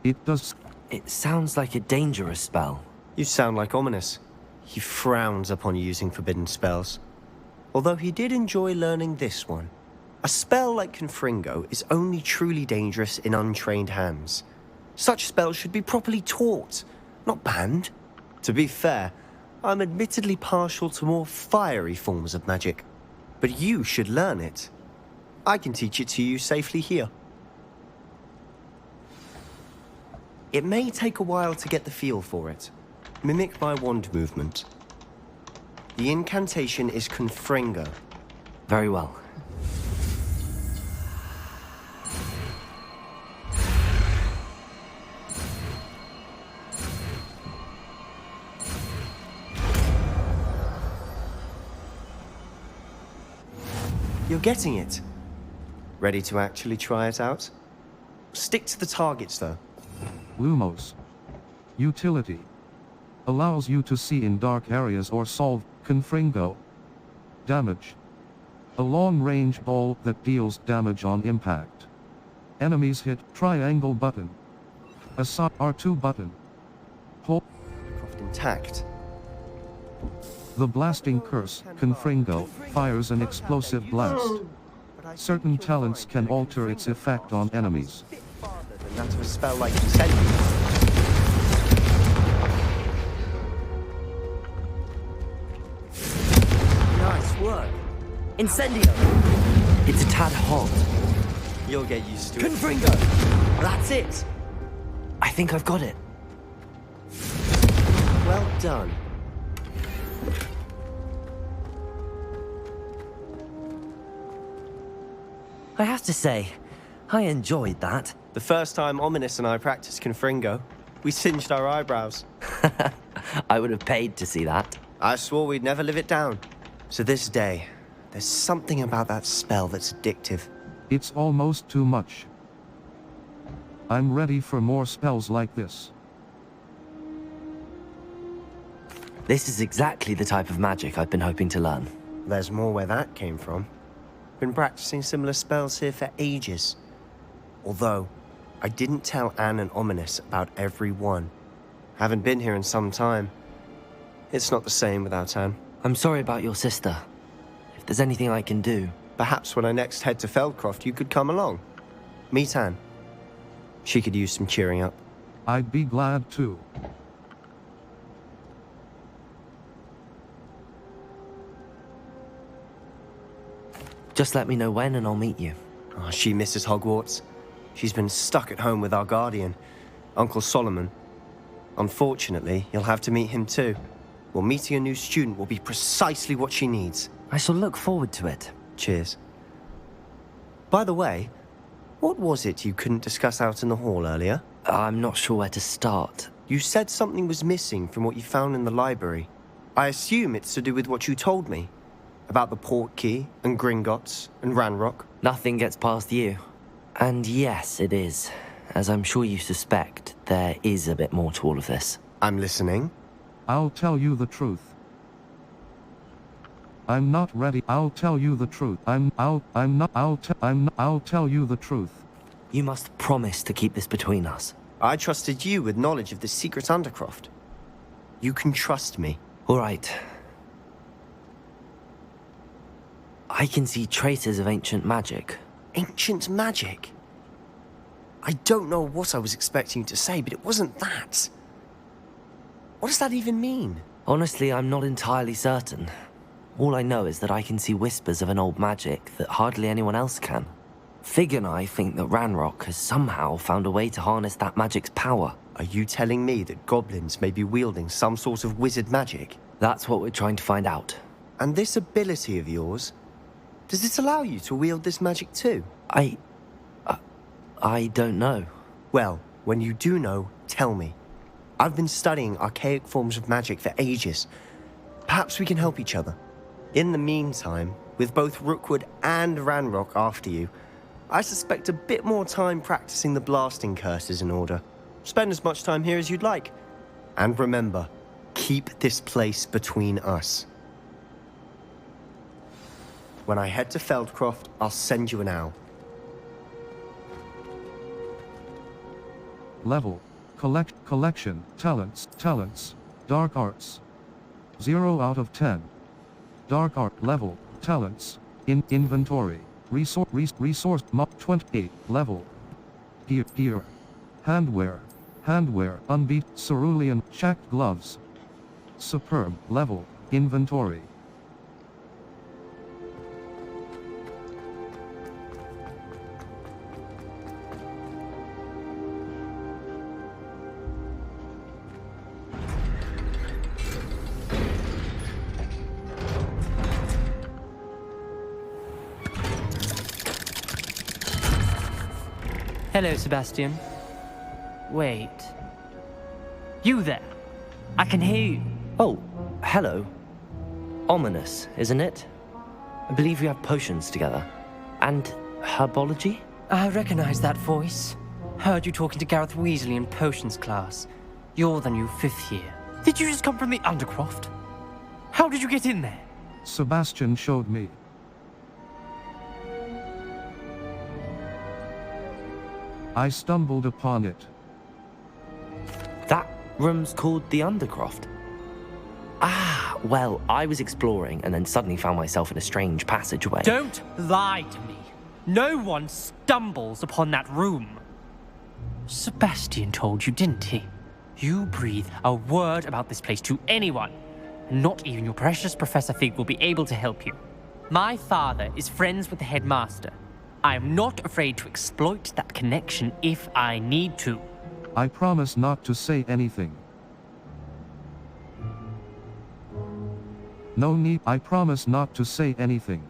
It does. It sounds like a dangerous spell. You sound like Ominous. He frowns upon using forbidden spells. Although he did enjoy learning this one. A spell like Confringo is only truly dangerous in untrained hands. Such spells should be properly taught, not banned. To be fair, I'm admittedly partial to more fiery forms of magic. But you should learn it. I can teach it to you safely here. It may take a while to get the feel for it. Mimic my wand movement. The incantation is Confringo. Very well. You're getting it. Ready to actually try it out? Stick to the targets, though. Lumos. Utility. Allows you to see in dark areas or solve Confringo. Damage. A long-range ball that deals damage on impact. Enemies hit triangle button. Assault R2 button. Hold. Intact. The blasting curse, Confringo, fires an explosive blast. Certain talents can alter its effect on enemies. Than that of a spell like Incendio. Nice work. Incendio! It's a tad hot. You'll get used to it. Confringo! That's it! I think I've got it. Well done. I have to say, I enjoyed that. The first time Ominous and I practiced Confringo, we singed our eyebrows. I would have paid to see that. I swore we'd never live it down. So this day, there's something about that spell that's addictive. It's almost too much. I'm ready for more spells like this. This is exactly the type of magic I've been hoping to learn. There's more where that came from. Been practicing similar spells here for ages. Although, I didn't tell Anne and Ominous about every one. Haven't been here in some time. It's not the same without Anne. I'm sorry about your sister. If there's anything I can do... Perhaps when I next head to Feldcroft, you could come along. Meet Anne. She could use some cheering up. I'd be glad to. Just let me know when and I'll meet you. Oh, she misses Hogwarts. She's been stuck at home with our guardian, Uncle Solomon. Unfortunately, you'll have to meet him too. Well, meeting a new student will be precisely what she needs. I shall look forward to it. Cheers. By the way, what was it you couldn't discuss out in the hall earlier? I'm not sure where to start. You said something was missing from what you found in the library. I assume it's to do with what you told me. About the port key, and Gringotts, and Ranrock. Nothing gets past you. And yes, it is. As I'm sure you suspect, there is a bit more to all of this. I'm listening. I'll tell you the truth. I'm not ready. I'll tell you the truth. I'll tell you the truth. You must promise to keep this between us. I trusted you with knowledge of the secret Undercroft. You can trust me. All right. I can see traces of ancient magic. Ancient magic? I don't know what I was expecting you to say, but it wasn't that. What does that even mean? Honestly, I'm not entirely certain. All I know is that I can see whispers of an old magic that hardly anyone else can. Fig and I think that Ranrock has somehow found a way to harness that magic's power. Are you telling me that goblins may be wielding some sort of wizard magic? That's what we're trying to find out. And this ability of yours, does it allow you to wield this magic too? I don't know. Well, when you do know, tell me. I've been studying archaic forms of magic for ages. Perhaps we can help each other. In the meantime, with both Rookwood and Ranrock after you, I suspect a bit more time practicing the blasting curse is in order. Spend as much time here as you'd like. And remember, keep this place between us. When I head to Feldcroft, I'll send you an owl. Level. Collection. Talents. Dark arts. 0 out of 10. Dark art. Level. Talents. Inventory. Resource. 28. Level. Gear. Handwear. Unbeat. Cerulean. Checked gloves. Superb. Level. Inventory. Hello, Sebastian. Wait. You there? I can hear you. Oh, hello. Ominous, isn't it? I believe we have potions together. And herbology? I recognize that voice. Heard you talking to Gareth Weasley in potions class. You're the new 5th year. Did you just come from the Undercroft? How did you get in there? Sebastian showed me. I stumbled upon it. That room's called the Undercroft. Ah, well, I was exploring and then suddenly found myself in a strange passageway. Don't lie to me. No one stumbles upon that room. Sebastian told you, didn't he? You breathe a word about this place to anyone, and not even your precious Professor Fig will be able to help you. My father is friends with the headmaster. I am not afraid to exploit that connection if I need to. I promise not to say anything. No need. I promise not to say anything.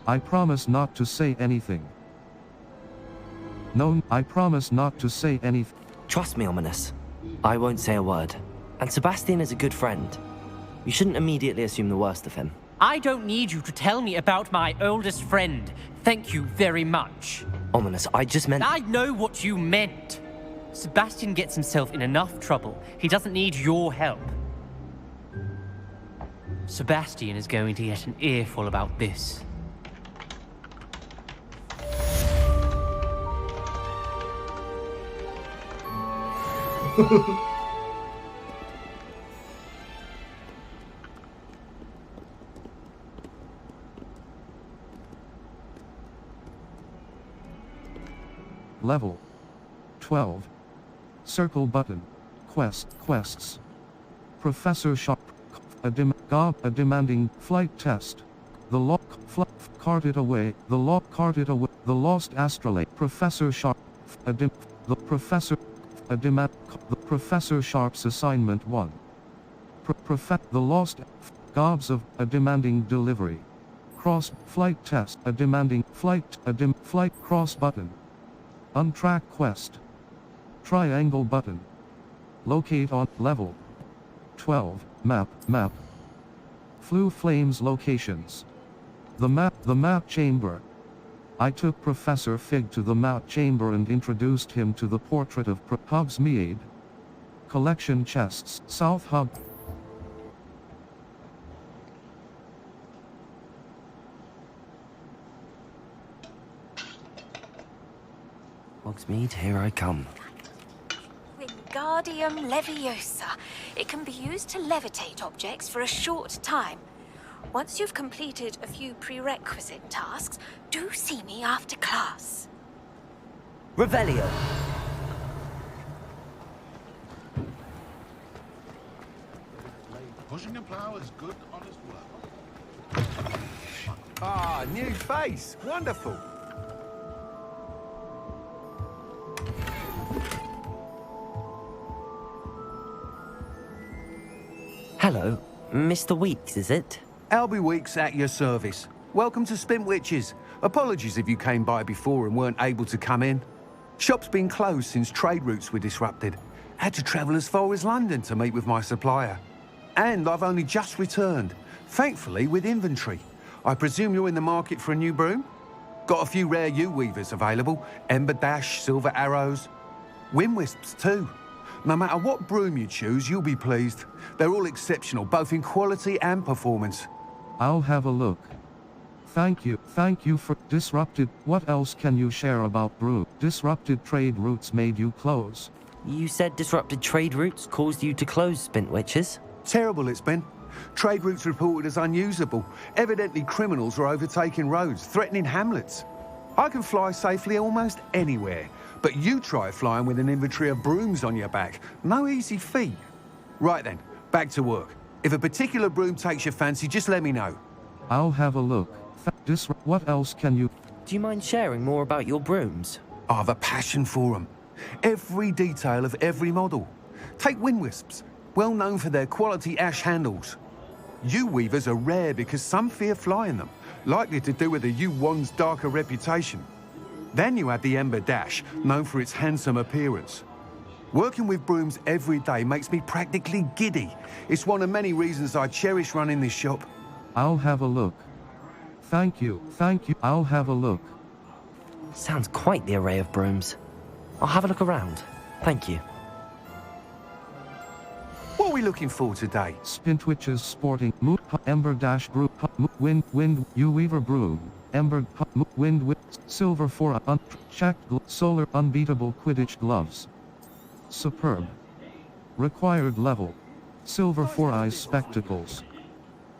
I promise not to say anything. No, I promise not to say anything. Trust me, Ominous. I won't say a word. And Sebastian is a good friend. You shouldn't immediately assume the worst of him. I don't need you to tell me about my oldest friend. Thank you very much. Ominous, I just meant... I know what you meant. Sebastian gets himself in enough trouble. He doesn't need your help. Sebastian is going to get an earful about this. Level 12. Circle button. Quests. Professor Sharp. A demanding flight test. The lock carted away. The lock carted away. The lost astrolabe. Professor Sharp. The Professor Sharp's assignment 1. The lost gobs of a demanding delivery. Cross flight test. A demanding flight. Flight cross button. Untrack quest. Triangle button. Locate on level. 12. Map. Flue Flames locations. The map chamber. I took Professor Fig to the map chamber and introduced him to the portrait of Hogsmeade. Collection chests. South Hub. Hogsmeade, here I come. Wingardium Leviosa. It can be used to levitate objects for a short time. Once you've completed a few prerequisite tasks, do see me after class. Revelio! Pushing a plough is good, honest work. Ah, new face. Wonderful. Hello, Mr. Weeks, is it? Albie Weeks at your service. Welcome to Spintwitches. Apologies if you came by before and weren't able to come in. Shop's been closed since trade routes were disrupted. Had to travel as far as London to meet with my supplier. And I've only just returned, thankfully with inventory. I presume you're in the market for a new broom? Got a few rare U-weavers available. Ember Dash, Silver Arrows. Wind Wisps too. No matter what broom you choose, you'll be pleased. They're all exceptional, both in quality and performance. I'll have a look. Thank you for disrupted. What else can you share about broom? Disrupted trade routes made you close. You said disrupted trade routes caused you to close, Spintwitches? Terrible it's been. Trade routes reported as unusable. Evidently criminals are overtaking roads, threatening hamlets. I can fly safely almost anywhere, but you try flying with an inventory of brooms on your back. No easy feat. Right then, back to work. If a particular broom takes your fancy, just let me know. I'll have a look. What else can you... Do you mind sharing more about your brooms? I have a passion for them. Every detail of every model. Take Wind Wisps, well known for their quality ash handles. U-weavers are rare because some fear flying them, likely to do with the U-1's darker reputation. Then you have the Ember Dash, known for its handsome appearance. Working with brooms every day makes me practically giddy. It's one of many reasons I cherish running this shop. I'll have a look. Thank you. I'll have a look. Sounds quite the array of brooms. I'll have a look around. Thank you. What are we looking for today? Spintwitches sporting Ember Dash broom wind U-weaver broom Ember wind silver for checked solar unbeatable Quidditch gloves. Superb. Required level. Silver 4-eyes spectacles.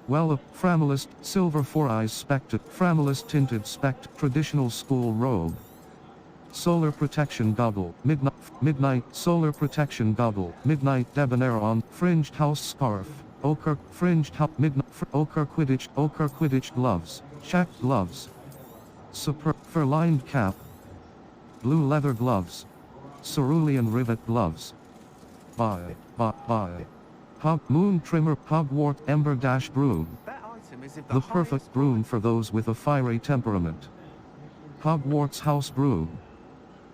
Well, Framilist silver 4-eyes Framilist tinted traditional school robe. Solar protection goggle, midnight solar protection goggle, midnight debonair on, fringed house scarf, ochre, fringed midnight, ochre Quidditch gloves, checked gloves, superb fur-lined cap, blue leather gloves, cerulean rivet gloves. Bye. Moon trimmer Hogwarts Ember Dash broom. The perfect broom for those with a fiery temperament. Hogwarts house broom.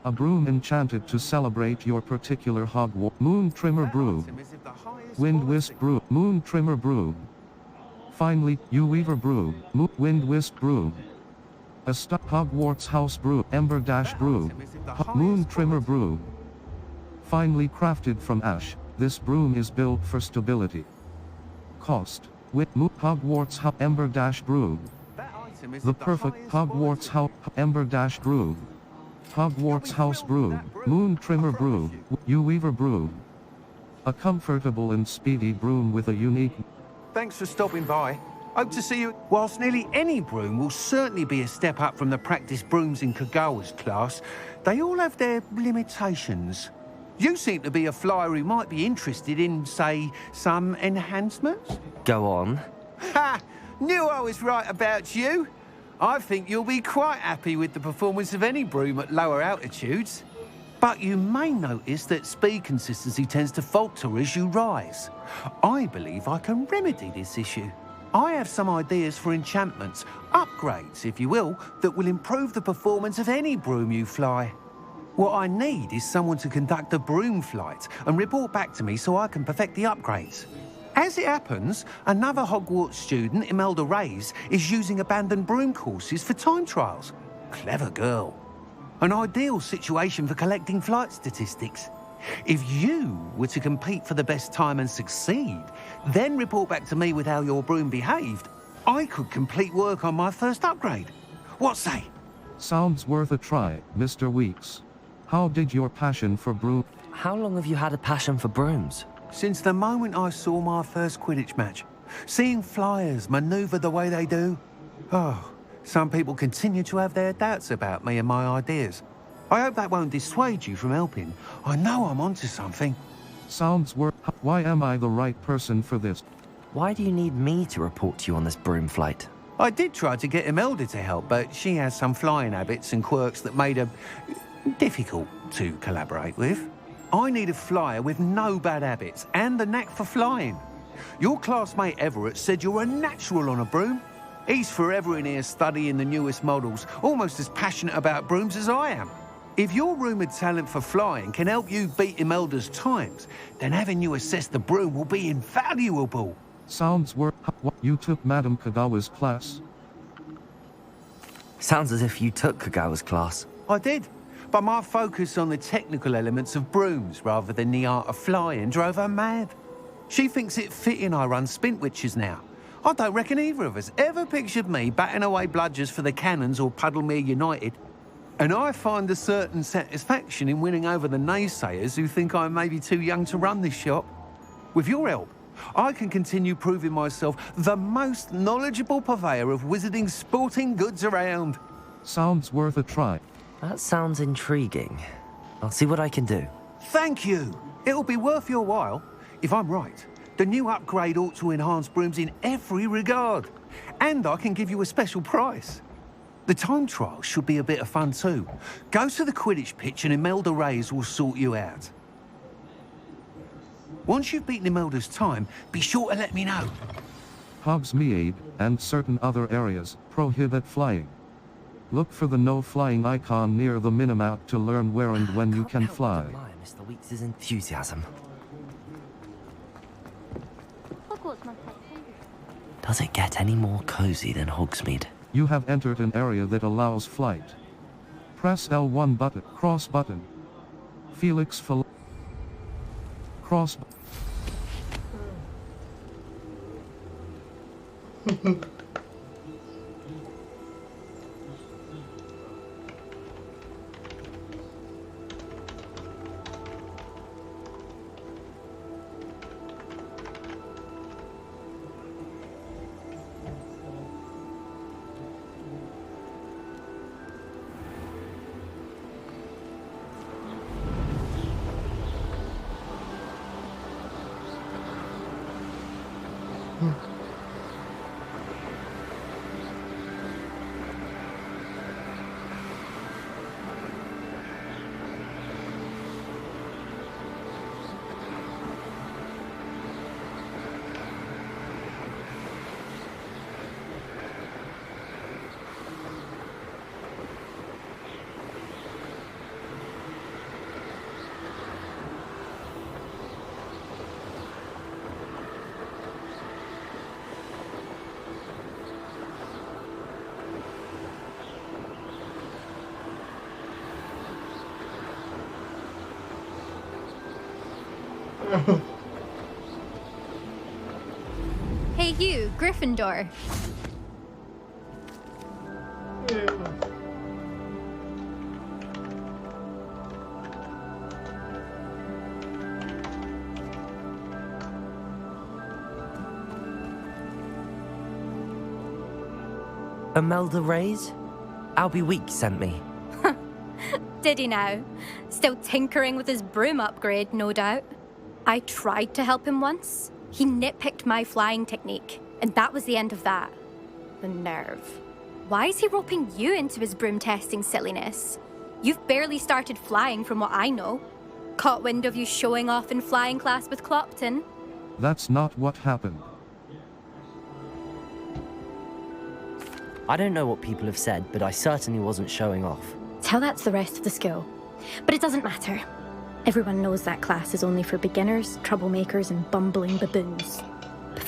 A broom enchanted to celebrate your particular Hogwarts. Moon trimmer broom. Wind wisp broom. Moon trimmer broom. Finally, U-weaver broom. Wind wisp broom. A Hogwarts house broom. Ember Dash broom. Moon trimmer broom. Finely crafted from ash, this broom is built for stability. Cost. Hogwarts Ember Dash broom. The perfect Hogwarts Ember Dash broom. Hogwarts house broom, moon trimmer broom, U-weaver broom. A comfortable and speedy broom with a unique... Thanks for stopping by. Hope to see you. Whilst nearly any broom will certainly be a step up from the practice brooms in Kagawa's class, they all have their limitations. You seem to be a flyer who might be interested in, say, some enhancements? Go on. Ha! Knew I was right about you. I think you'll be quite happy with the performance of any broom at lower altitudes. But you may notice that speed consistency tends to falter as you rise. I believe I can remedy this issue. I have some ideas for enchantments, upgrades, if you will, that will improve the performance of any broom you fly. What I need is someone to conduct a broom flight and report back to me so I can perfect the upgrades. As it happens, another Hogwarts student, Imelda Reyes, is using abandoned broom courses for time trials. Clever girl. An ideal situation for collecting flight statistics. If you were to compete for the best time and succeed, then report back to me with how your broom behaved, I could complete work on my first upgrade. What say? Sounds worth a try, Mr. Weeks. How did your passion for broom... How long have you had a passion for brooms? Since the moment I saw my first Quidditch match. Seeing flyers manoeuvre the way they do. Oh, some people continue to have their doubts about me and my ideas. I hope that won't dissuade you from helping. I know I'm onto something. Sounds worth... Why am I the right person for this? Why do you need me to report to you on this broom flight? I did try to get Imelda to help, but she has some flying habits and quirks that made her difficult to collaborate with. I need a flyer with no bad habits and the knack for flying. Your classmate Everett said you're a natural on a broom. He's forever in here studying the newest models, almost as passionate about brooms as I am. If your rumoured talent for flying can help you beat Imelda's times, then having you assess the broom will be invaluable. Sounds worth... You took Madame Kagawa's class? Sounds as if you took Kagawa's class. I did, but my focus on the technical elements of brooms rather than the art of flying drove her mad. She thinks it fitting I run Spintwitches now. I don't reckon either of us ever pictured me batting away bludgers for the Cannons or Puddlemere United. And I find a certain satisfaction in winning over the naysayers who think I'm maybe too young to run this shop. With your help, I can continue proving myself the most knowledgeable purveyor of wizarding sporting goods around. Sounds worth a try. That sounds intriguing. I'll see what I can do. Thank you. It'll be worth your while. If I'm right, the new upgrade ought to enhance brooms in every regard. And I can give you a special price. The time trial should be a bit of fun too. Go to the Quidditch pitch and Imelda Reyes will sort you out. Once you've beaten Imelda's time, be sure to let me know. Hogsmeade, and certain other areas, prohibit flying. Look for the no-flying icon near the minimap to learn where and when you can fly. Mr. Weeks' enthusiasm. Does it get any more cozy than Hogsmeade? You have entered an area that allows flight. Press L1 button, cross button. Felix cross. Hey you, Gryffindor. Imelda Reyes? Albie Weeks sent me. Did he now? Still tinkering with his broom upgrade, no doubt. I tried to help him once. He nitpicked my flying technique, and that was the end of that. The nerve. Why is he roping you into his broom testing silliness? You've barely started flying from what I know. Caught wind of you showing off in flying class with Clopton. That's not what happened. I don't know what people have said, but I certainly wasn't showing off. Tell that to the rest of the school. But it doesn't matter. Everyone knows that class is only for beginners, troublemakers, and bumbling baboons.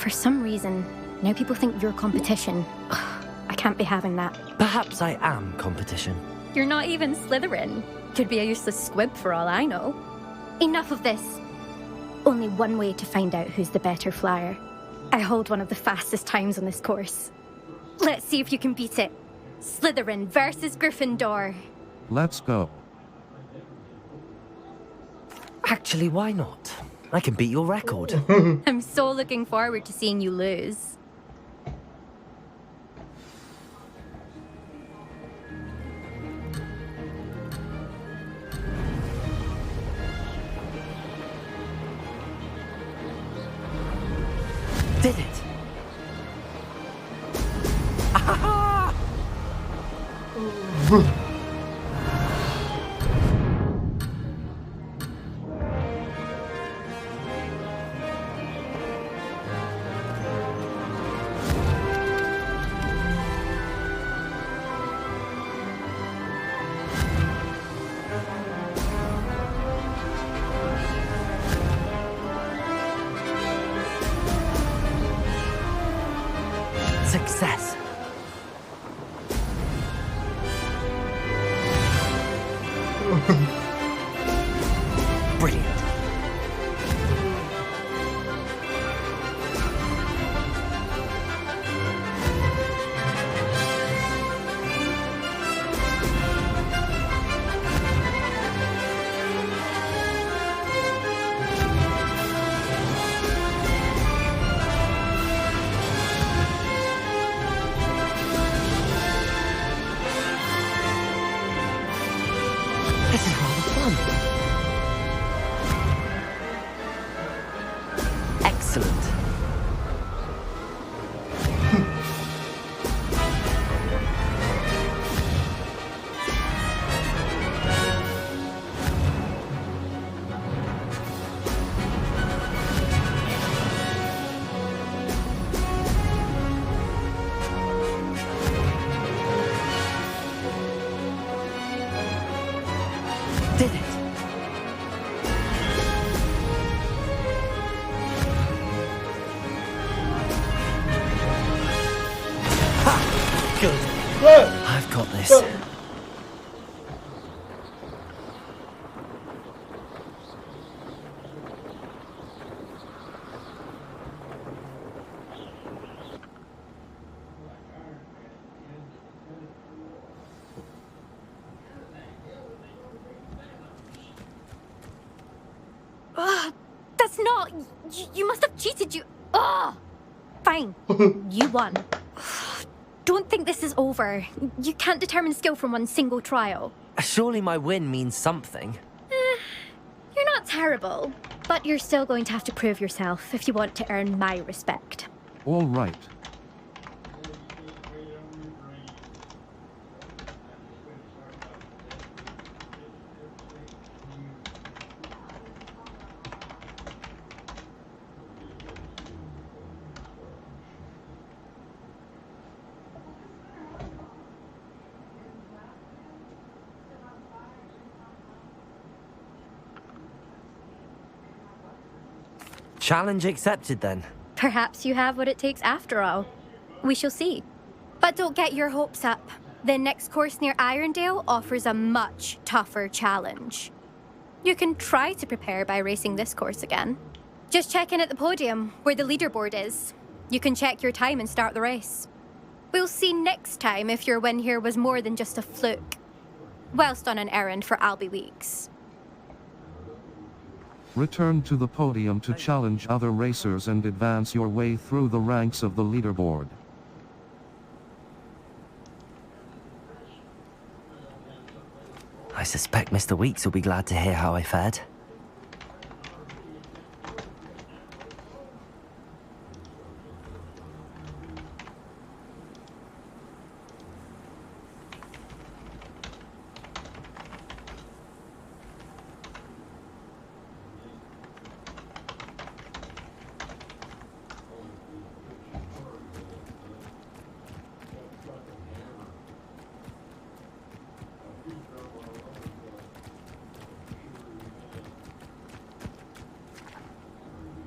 For some reason, now people think you're competition. Ugh, I can't be having that. Perhaps I am competition. You're not even Slytherin. Could be a useless squib for all I know. Enough of this. Only one way to find out who's the better flyer. I hold one of the fastest times on this course. Let's see if you can beat it. Slytherin versus Gryffindor. Let's go. Actually, why not? I can beat your record. I'm so looking forward to seeing you lose. Did it! Ah! Success. Brilliant. This is rather fun. Excellent. Did it? Ha! Good. Good. I've got this. Good. That's not... You must have cheated, you... Ugh! Fine. You won. Don't think this is over. You can't determine skill from one single trial. Surely my win means something. You're not terrible, but you're still going to have to prove yourself if you want to earn my respect. All right. Challenge accepted then. Perhaps you have what it takes after all. We shall see. But don't get your hopes up. The next course near Irondale offers a much tougher challenge. You can try to prepare by racing this course again. Just check in at the podium, where the leaderboard is. You can check your time and start the race. We'll see next time if your win here was more than just a fluke. Whilst on an errand for Albie Weeks. Return to the podium to challenge other racers and advance your way through the ranks of the leaderboard. I suspect Mr. Weeks will be glad to hear how I fared.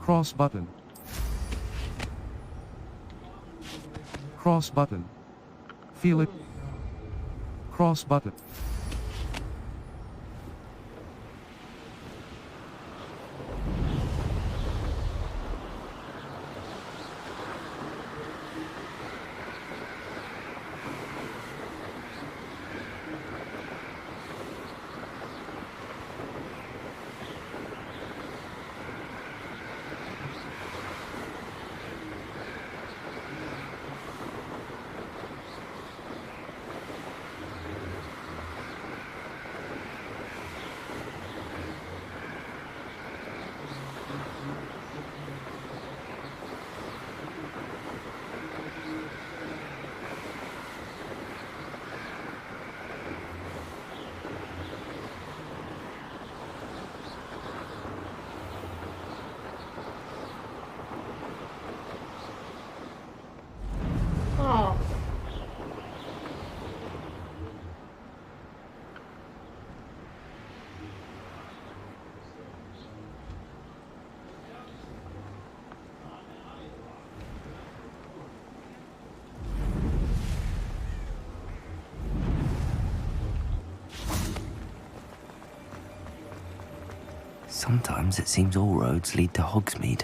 Cross button. Cross button. Feel it. Cross button. Sometimes it seems all roads lead to Hogsmeade.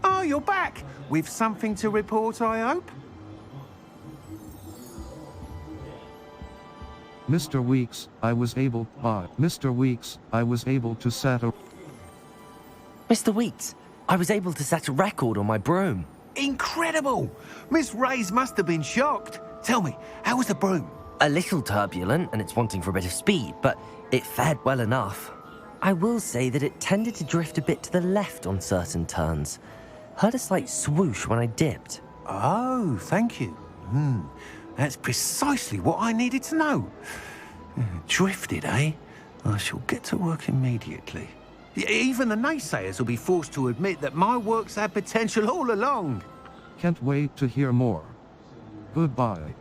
Oh, you're back! With something to report, I hope? Mr. Weeks, I was able to set a... Mr. Weeks, I was able to set a record on my broom. Incredible! Miss Reyes must have been shocked. Tell me, how was the broom? A little turbulent, and it's wanting for a bit of speed, but it fared well enough. I will say that it tended to drift a bit to the left on certain turns. Heard a slight swoosh when I dipped. Oh, thank you. That's precisely what I needed to know. Drifted, eh? I shall get to work immediately. Even the naysayers will be forced to admit that my work's had potential all along. Can't wait to hear more. Goodbye.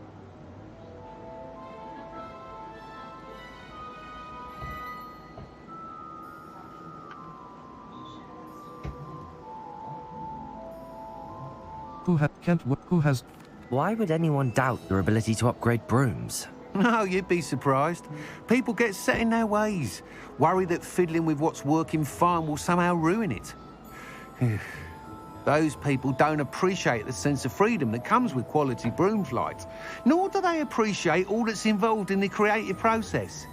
Who has... Why would anyone doubt your ability to upgrade brooms? No, you'd be surprised. People get set in their ways, worry that fiddling with what's working fine will somehow ruin it. Those people don't appreciate the sense of freedom that comes with quality broom flights, nor do they appreciate all that's involved in the creative process.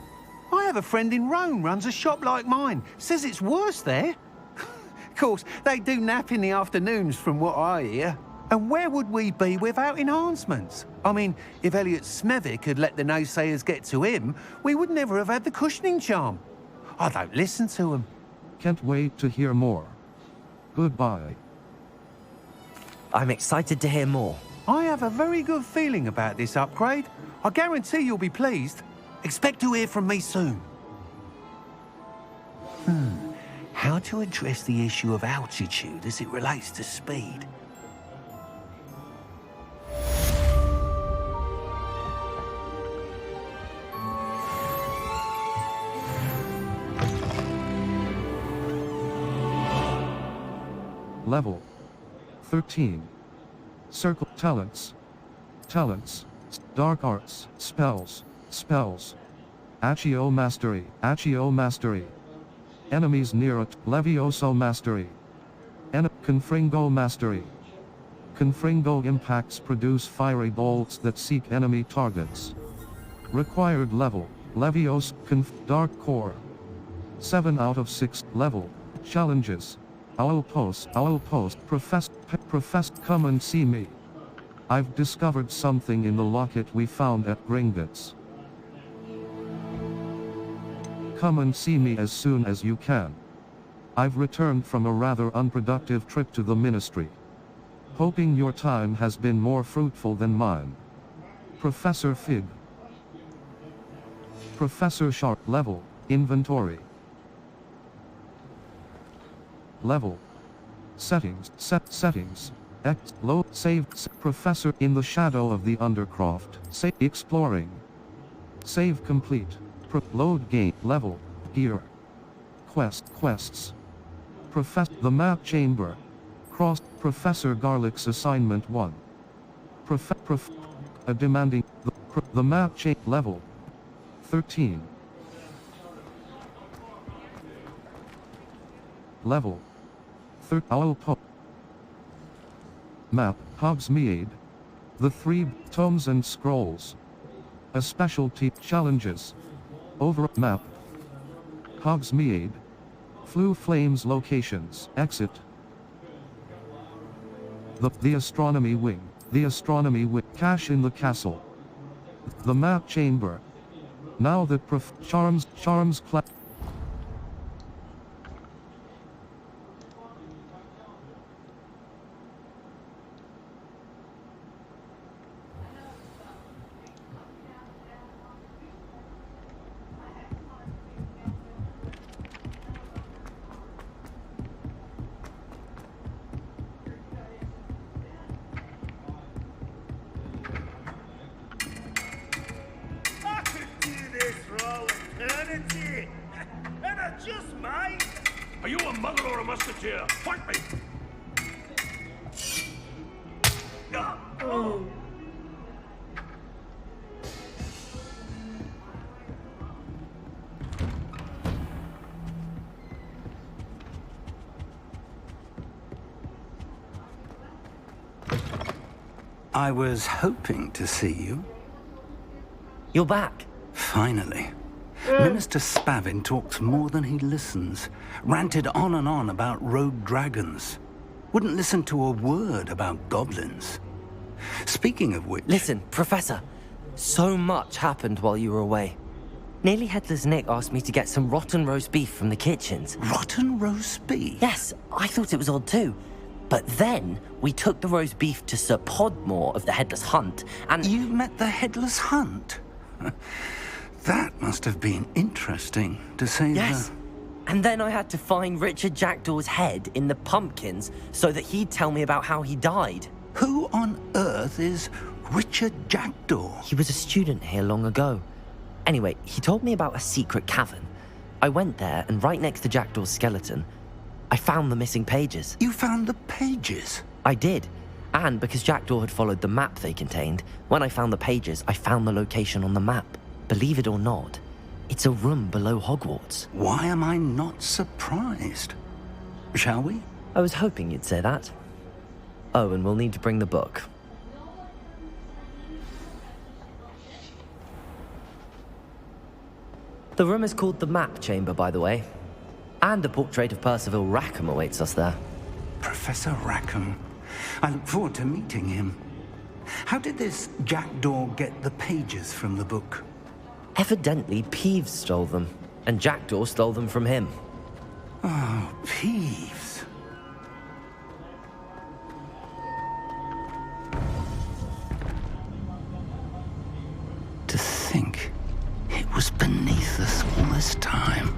I have a friend in Rome runs a shop like mine, says it's worse there. Of course, they do nap in the afternoons from what I hear. And where would we be without enhancements? I mean, if Elliot Smethwick had let the naysayers get to him, we would never have had the cushioning charm. I don't listen to them. Can't wait to hear more. Goodbye. I'm excited to hear more. I have a very good feeling about this upgrade. I guarantee you'll be pleased. Expect to hear from me soon. How to address the issue of altitude as it relates to speed? Level 13. Circle talents. Talents. Dark arts. Spells. Spells. Accio mastery. Accio mastery. Enemies near it. Levioso mastery. Confringo mastery. Confringo impacts produce fiery bolts that seek enemy targets. Required level. Levios. Dark core. 7 out of 6. Level. Challenges. Owl post, professed, come and see me. I've discovered something in the locket we found at Gringotts. Come and see me as soon as you can. I've returned from a rather unproductive trip to the ministry. Hoping your time has been more fruitful than mine. Professor Fig. Professor Sharp. Level, inventory. Level. Settings. Settings. X. Low. Save. Professor in the Shadow of the Undercroft. Save. Exploring. Save complete. Load game. Level. Gear. quests. The map chamber. Professor Garlick's assignment 1. Demanding the map level 13. Level Map Hogsmeade. The 3 tomes and scrolls. A specialty challenges. Over map Hogsmeade. Flue Flames locations. Exit. The astronomy wing. Cache in the castle. The map chamber. Now that charms Are you a muggle or a musketeer? Fight me! I was hoping to see you. You're back. Finally. Minister Spavin talks more than he listens. Ranted on and on about rogue dragons. Wouldn't listen to a word about goblins. Speaking of which... Listen, Professor. So much happened while you were away. Nearly Headless Nick asked me to get some rotten roast beef from the kitchens. Rotten roast beef? Yes, I thought it was odd too. But then, we took the roast beef to Sir Podmore of the Headless Hunt, and... You met the Headless Hunt? That must have been interesting, to say Yes. And then I had to find Richard Jackdaw's head in the pumpkins so that he'd tell me about how he died. Who on earth is Richard Jackdaw? He was a student here long ago. Anyway, he told me about a secret cavern. I went there, and right next to Jackdaw's skeleton, I found the missing pages. You found the pages? I did. And because Jackdaw had followed the map they contained, when I found the pages, I found the location on the map. Believe it or not, it's a room below Hogwarts. Why am I not surprised? Shall we? I was hoping you'd say that. Oh, and we'll need to bring the book. The room is called the Map Chamber, by the way. And a portrait of Percival Rackham awaits us there. Professor Rackham. I look forward to meeting him. How did this Jackdaw get the pages from the book? Evidently, Peeves stole them, and Jackdaw stole them from him. Oh, Peeves. To think it was beneath us all this time.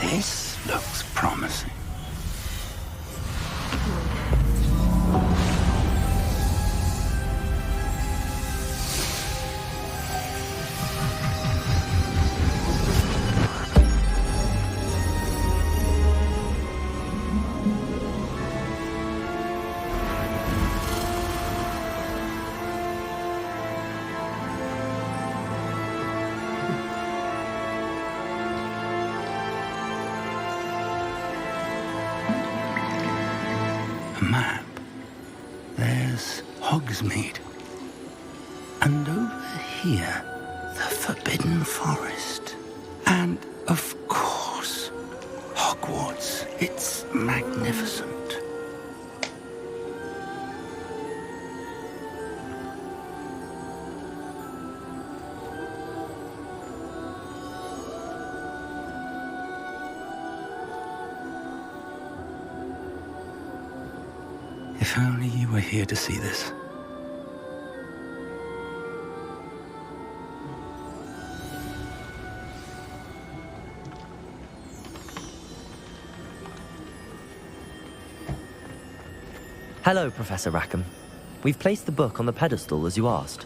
This looks promising. A map. There's Hogsmeade. And over here, the Forbidden Forest. And, of course, Hogwarts. It's magnificent. If only you were here to see this. Hello, Professor Rackham. We've placed the book on the pedestal as you asked.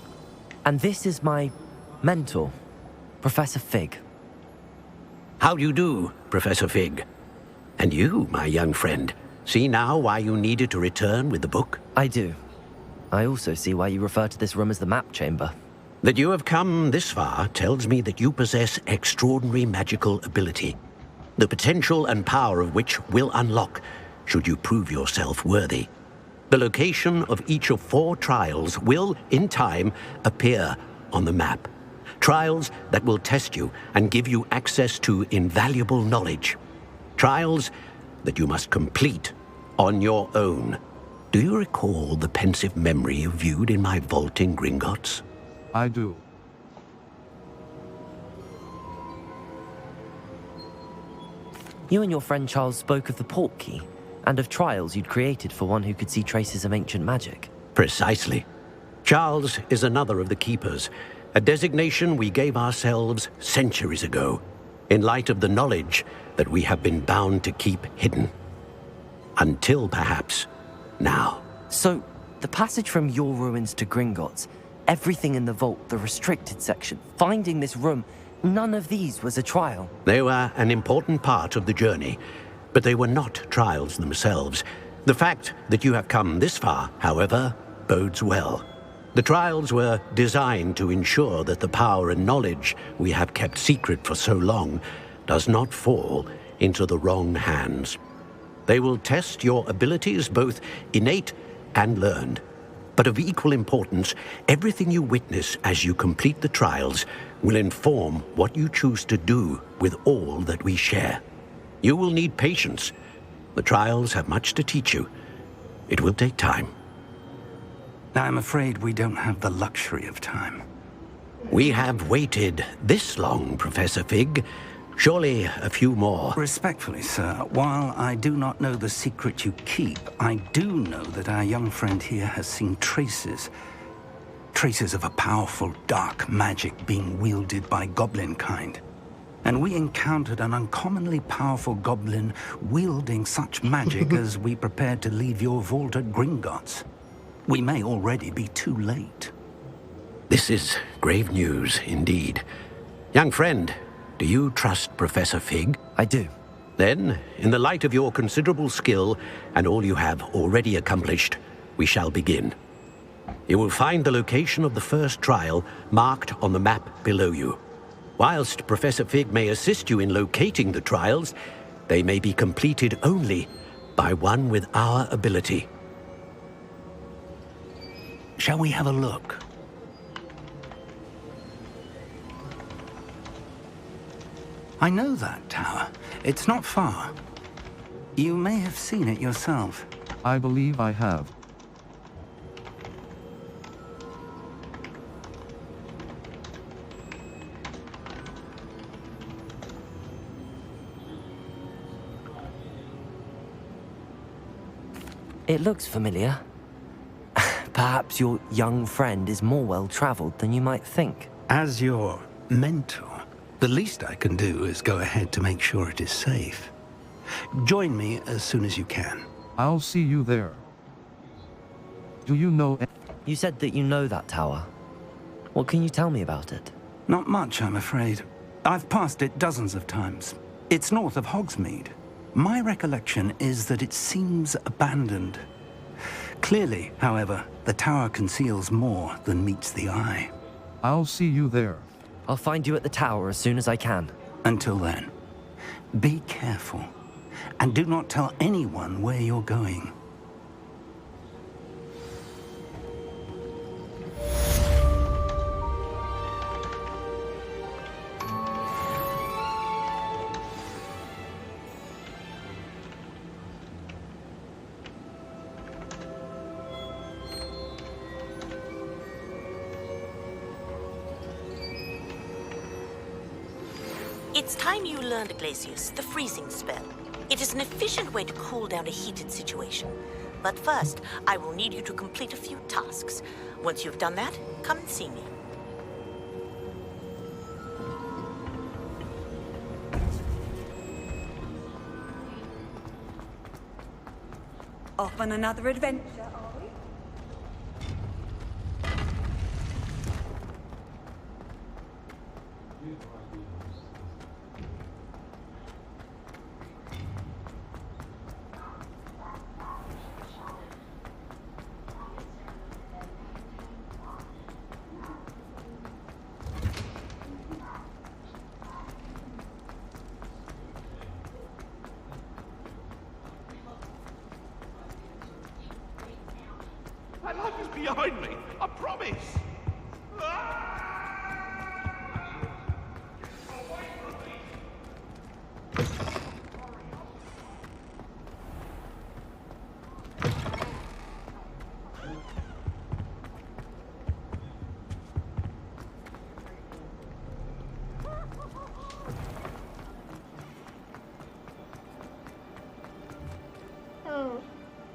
And this is my mentor, Professor Fig. How do you do, Professor Fig? And you, my young friend, see now why you needed to return with the book? I do. I also see why you refer to this room as the map chamber. That you have come this far tells me that you possess extraordinary magical ability, the potential and power of which will unlock should you prove yourself worthy. The location of each of 4 trials will, in time, appear on the map. Trials that will test you and give you access to invaluable knowledge. Trials that you must complete on your own. Do you recall the pensive memory you viewed in my vault in Gringotts? I do. You and your friend Charles spoke of the port key, and of trials you'd created for one who could see traces of ancient magic. Precisely. Charles is another of the Keepers, a designation we gave ourselves centuries ago, in light of the knowledge that we have been bound to keep hidden. Until, perhaps, now. So, the passage from your ruins to Gringotts, everything in the vault, the restricted section, finding this room, none of these was a trial. They were an important part of the journey, but they were not trials themselves. The fact that you have come this far, however, bodes well. The trials were designed to ensure that the power and knowledge we have kept secret for so long does not fall into the wrong hands. They will test your abilities, both innate and learned. But of equal importance, everything you witness as you complete the trials will inform what you choose to do with all that we share. You will need patience. The trials have much to teach you. It will take time. I'm afraid we don't have the luxury of time. We have waited this long, Professor Fig. Surely a few more. Respectfully, sir, while I do not know the secret you keep, I do know that our young friend here has seen traces of a powerful dark magic being wielded by goblin kind. And we encountered an uncommonly powerful goblin wielding such magic as we prepared to leave your vault at Gringotts. We may already be too late. This is grave news indeed. Young friend, do you trust Professor Fig? I do. Then, in the light of your considerable skill and all you have already accomplished, we shall begin. You will find the location of the first trial marked on the map below you. Whilst Professor Fig may assist you in locating the trials, they may be completed only by one with our ability. Shall we have a look? I know that tower. It's not far. You may have seen it yourself. I believe I have. It looks familiar. Perhaps your young friend is more well-traveled than you might think. As your mentor, the least I can do is go ahead to make sure it is safe. Join me as soon as you can. I'll see you there. Do you know... You said that you know that tower. What can you tell me about it? Not much, I'm afraid. I've passed it dozens of times. It's north of Hogsmeade. My recollection is that it seems abandoned. Clearly, however, the tower conceals more than meets the eye. I'll see you there. I'll find you at the tower as soon as I can. Until then, be careful, and do not tell anyone where you're going. It's time you learned, Glacius, the freezing spell. It is an efficient way to cool down a heated situation. But first, I will need you to complete a few tasks. Once you've done that, come and see me. Off on another adventure, are we? My life is behind me, I promise.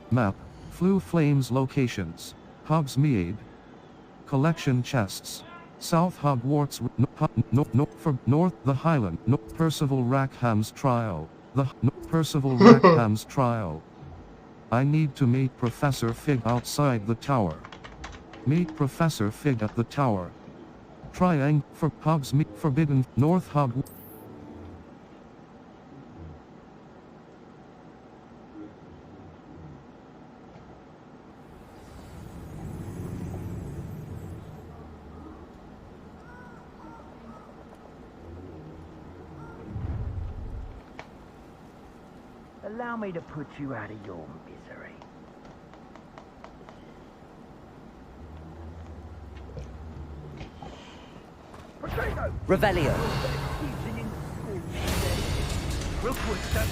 Map. Flue Flames locations. Hogsmeade. Collection chests. South Hogwarts. North the Highland. Percival Rackham's trial. Percival Rackham's trial. I need to meet Professor Fig outside the tower. Meet Professor Fig at the tower. Triangle for Hogsmeade. Forbidden. North Hogwarts. Allow me to put you out of your misery. Revelio. Real quick, son.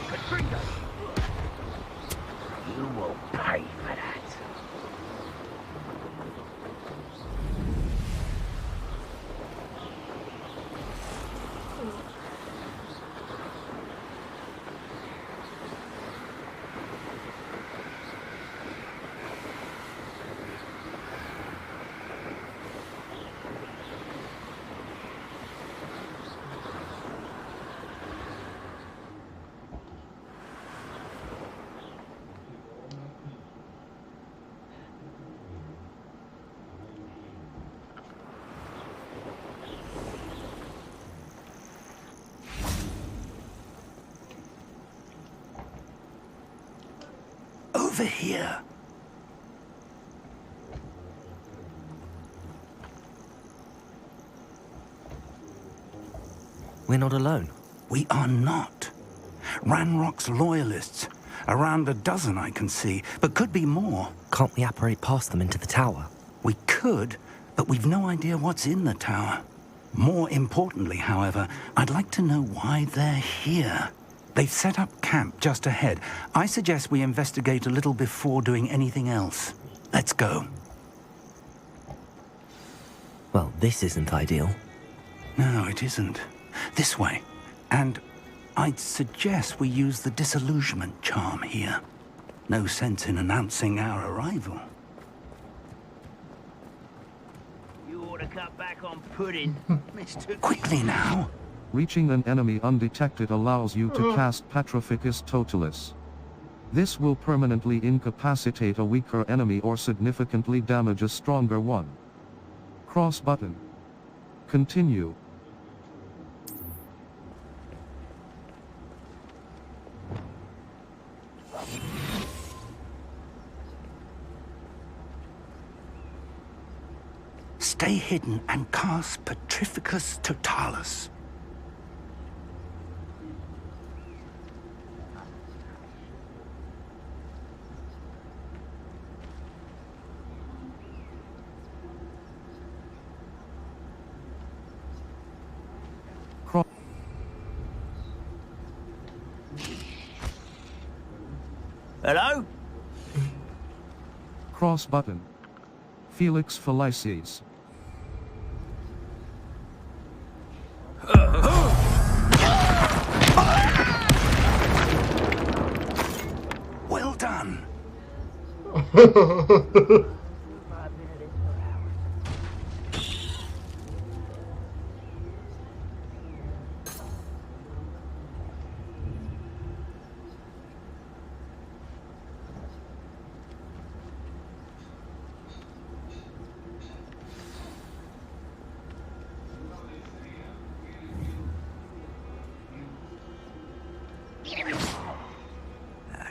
Confringo! You will pay for that. Over here. We're not alone. We are not. Ranrock's loyalists. Around a dozen I can see, but could be more. Can't we apparate past them into the tower? We could, but we've no idea what's in the tower. More importantly, however, I'd like to know why they're here. They've set up camp just ahead. I suggest we investigate a little before doing anything else. Let's go. Well, this isn't ideal. No, it isn't. This way. And I'd suggest we use the disillusionment charm here. No sense in announcing our arrival. You ought to cut back on pudding, Mr. Quickly now. Reaching an enemy undetected allows you to cast Petrificus Totalis. This will permanently incapacitate a weaker enemy or significantly damage a stronger one. Cross button. Continue. Stay hidden and cast Petrificus Totalis. Hello? Cross button. Felix Felices. Well done.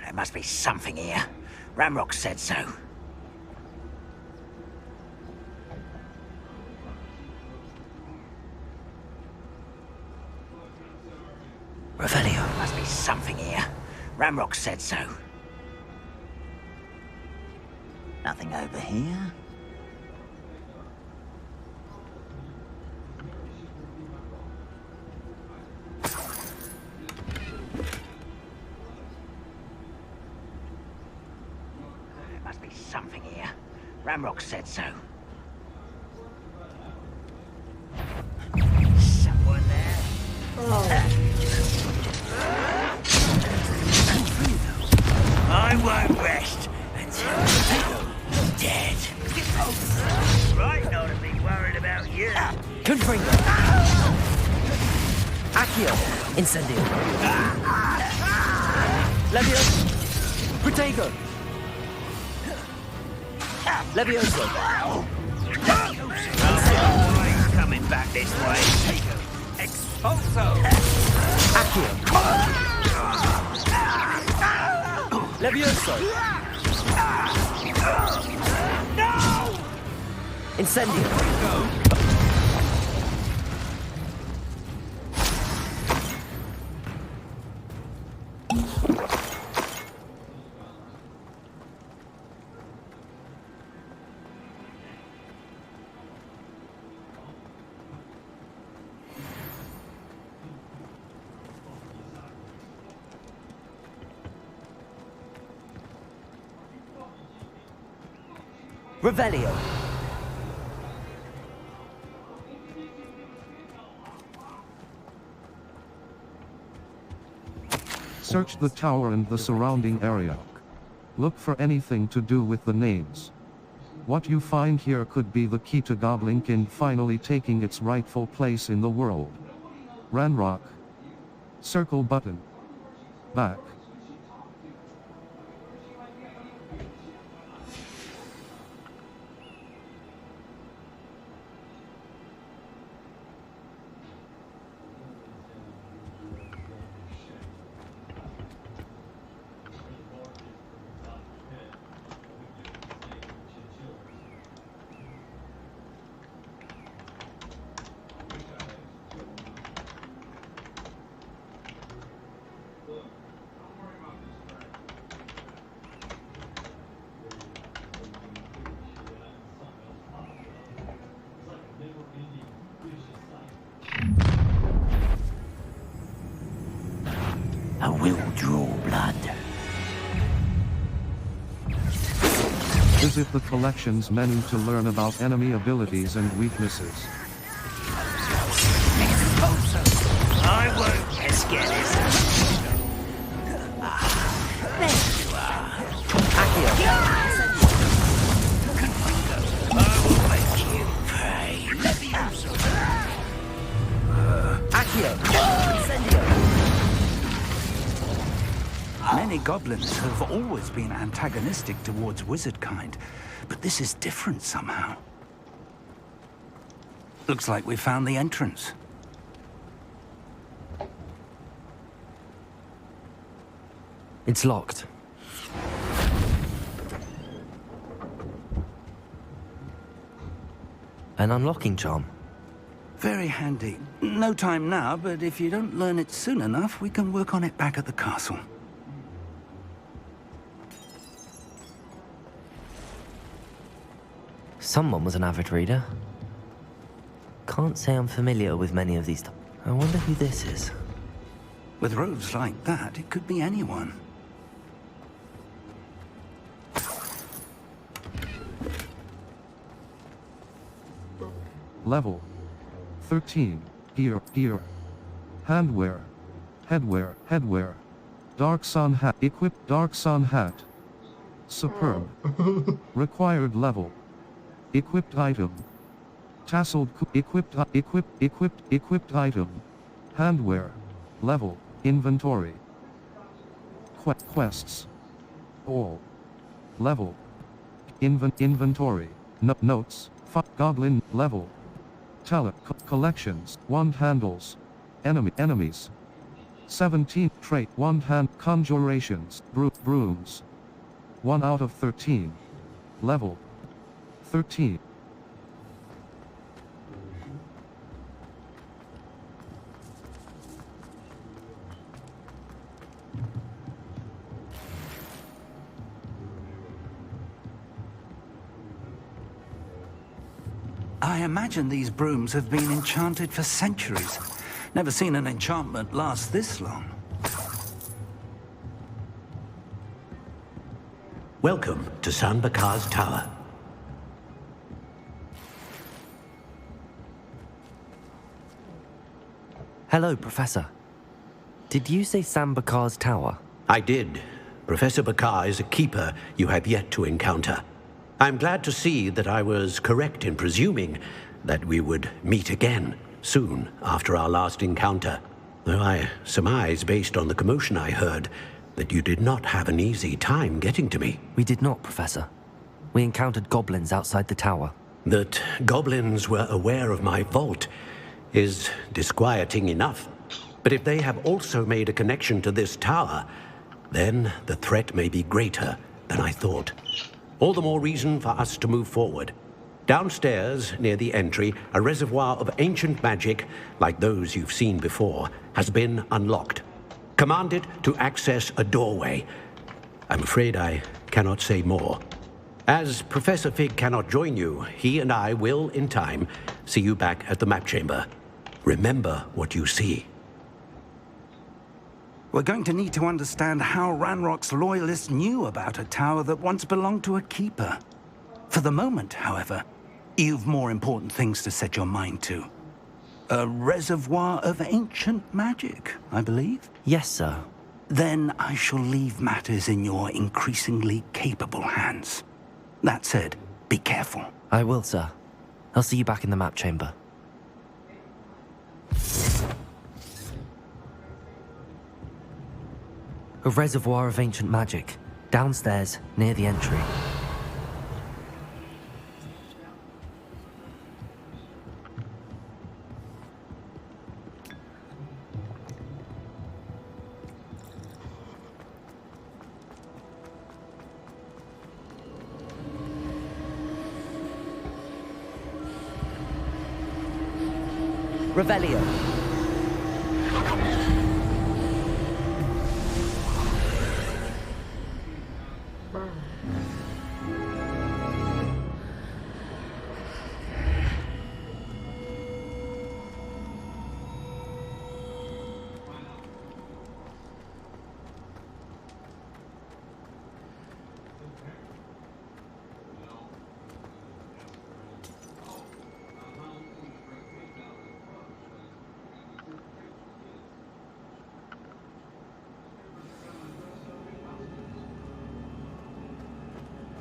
There must be something here. Ramrock said so. Revelio, must be something here. Ramrock said so. Nothing over here. Something here. Ramrock said so. Someone there? I won't rest until you're dead. Right not to be worried about you. Confringo! Accio! Incendio! Levio! Protego! Levioso! Always coming back this way. Expulso! Accio! Levioso! No! Incendio! Revelio. Search the tower and the surrounding area. Look for anything to do with the names. What you find here could be the key to Goblinkin finally taking its rightful place in the world. Ranrock. Circle button. Back. I will draw blood. Visit the collection's menu to learn about enemy abilities and weaknesses. I won't get this. There you are. I will make you pay. Accio! Many goblins have always been antagonistic towards wizard kind, but this is different somehow. Looks like we found the entrance. It's locked. An unlocking charm. Very handy. No time now, but if you don't learn it soon enough, we can work on it back at the castle. Someone was an avid reader. Can't say I'm familiar with many of these. I wonder who this is. With robes like that, it could be anyone. Level 13. Gear. Handwear. Headwear. Dark sun hat. Equip dark sun hat. Superb. Required level. Equipped item. Tasseled equipped item. Handwear. Level. Inventory. Quests. All. Level. Inventory. Notes. Goblin. Level. Collections. Wand handles. Enemies. 17. Trait. Wand hand. Conjurations. Brooms. 1 out of 13. Level 13. I imagine these brooms have been enchanted for centuries. Never seen an enchantment last this long. Welcome to San Bakar's Tower. Hello, Professor. Did you say San Bakar's Tower? I did. Professor Bakar is a keeper you have yet to encounter. I'm glad to see that I was correct in presuming that we would meet again soon after our last encounter. Though I surmise, based on the commotion I heard, that you did not have an easy time getting to me. We did not, Professor. We encountered goblins outside the tower. That goblins were aware of my vault is disquieting enough. But if they have also made a connection to this tower, then the threat may be greater than I thought. All the more reason for us to move forward. Downstairs, near the entry, a reservoir of ancient magic, like those you've seen before, has been unlocked. Command it to access a doorway. I'm afraid I cannot say more. As Professor Fig cannot join you, he and I will, in time, see you back at the map chamber. Remember what you see. We're going to need to understand how Ranrock's loyalists knew about a tower that once belonged to a keeper. For the moment, however, you've more important things to set your mind to. A reservoir of ancient magic, I believe? Yes, sir. Then I shall leave matters in your increasingly capable hands. That said, be careful. I will, sir. I'll see you back in the map chamber. A reservoir of ancient magic, downstairs, near the entry. Revelio.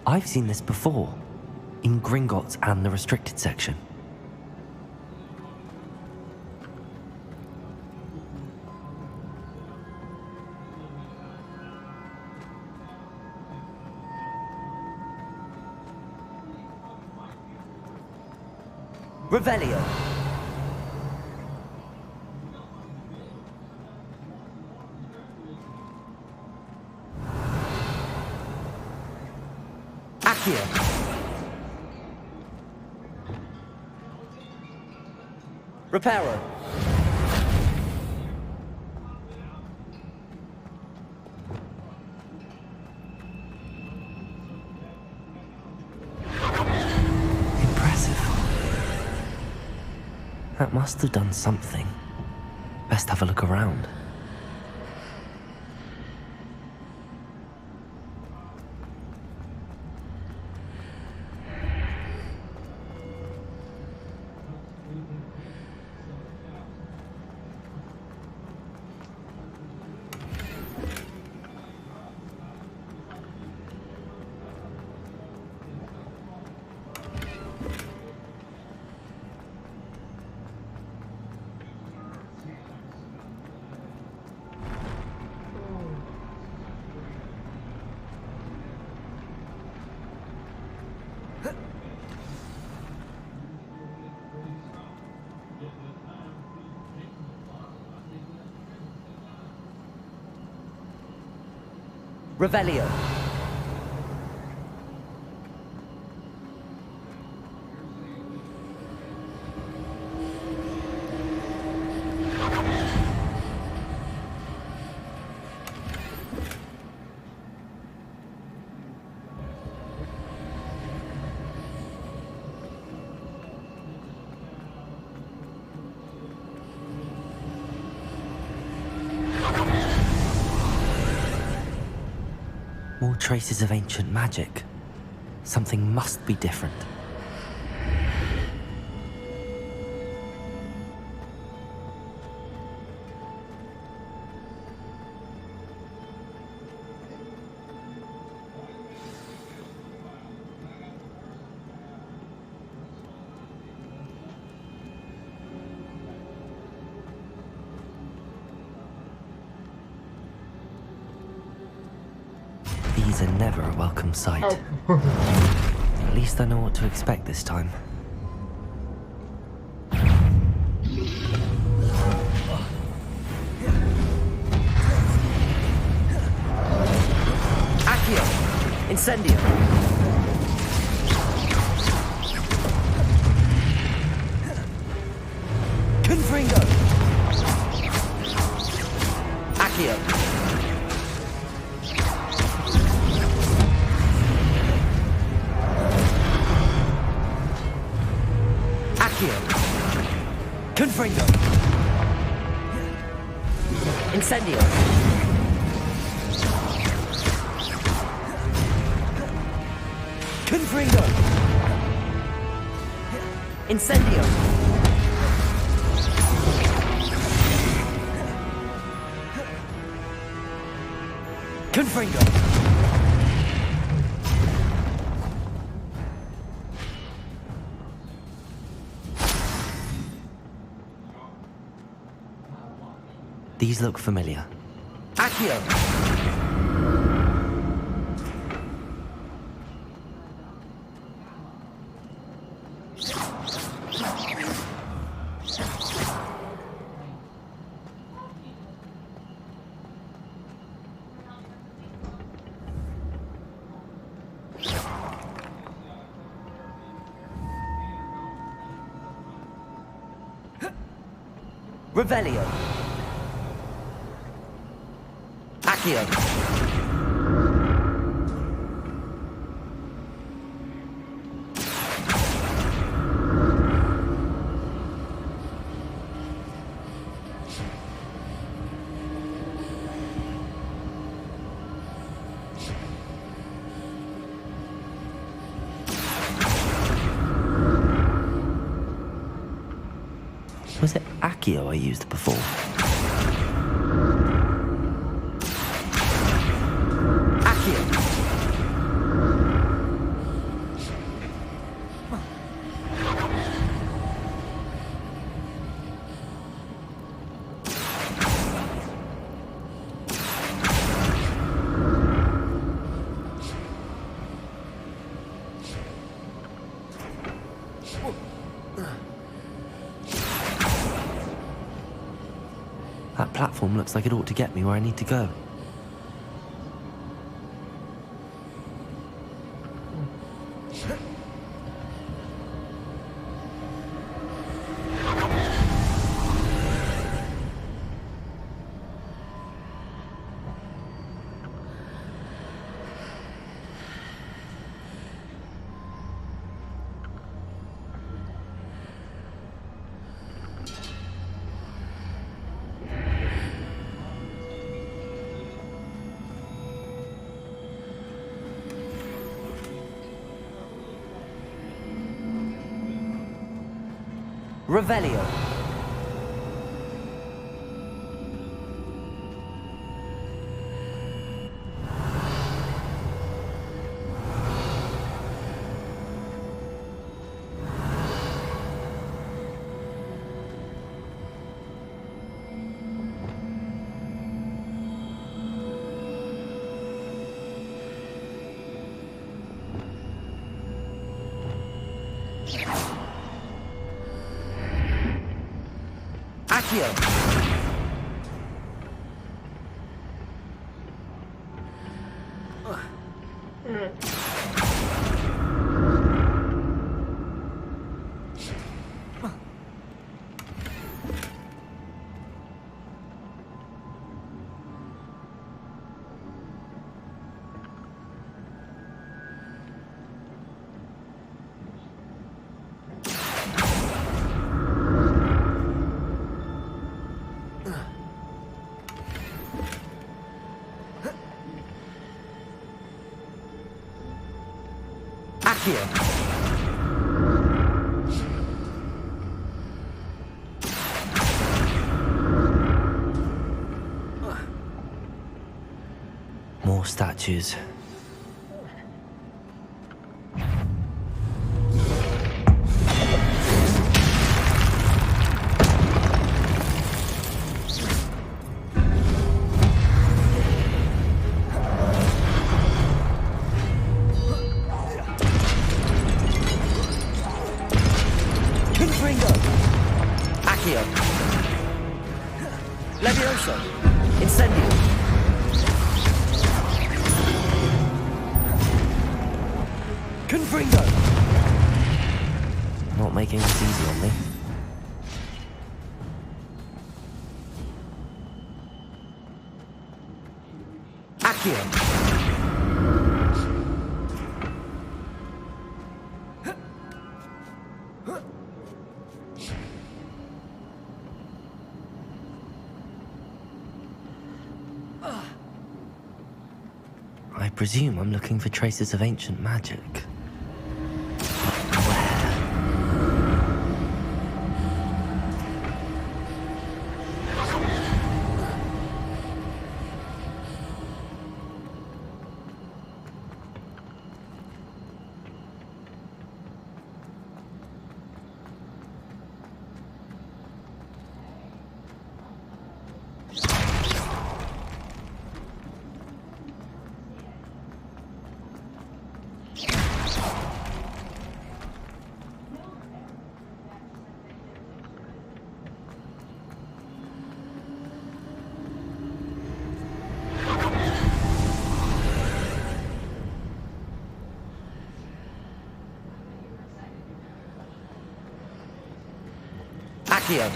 I've seen this before, in Gringotts and the restricted section. Revelio. Reparo. That must have done something. Best have a look around. Revelio. More traces of ancient magic. Something must be different. These are never a welcome sight. At least I know what to expect this time. Accio. Incendio. Confringo. Accio. Confringo. Incendio. Confringo. Incendio. Confringo. These look familiar. Accio. Revelio. Accio. Was it Accio I used before? That platform looks like it ought to get me where I need to go. Revelio. Accio. More statues. Confringo. Accio. Levioso. Incendio. Confringo. Not making this easy on me. Accio. I presume I'm looking for traces of ancient magic. Accio.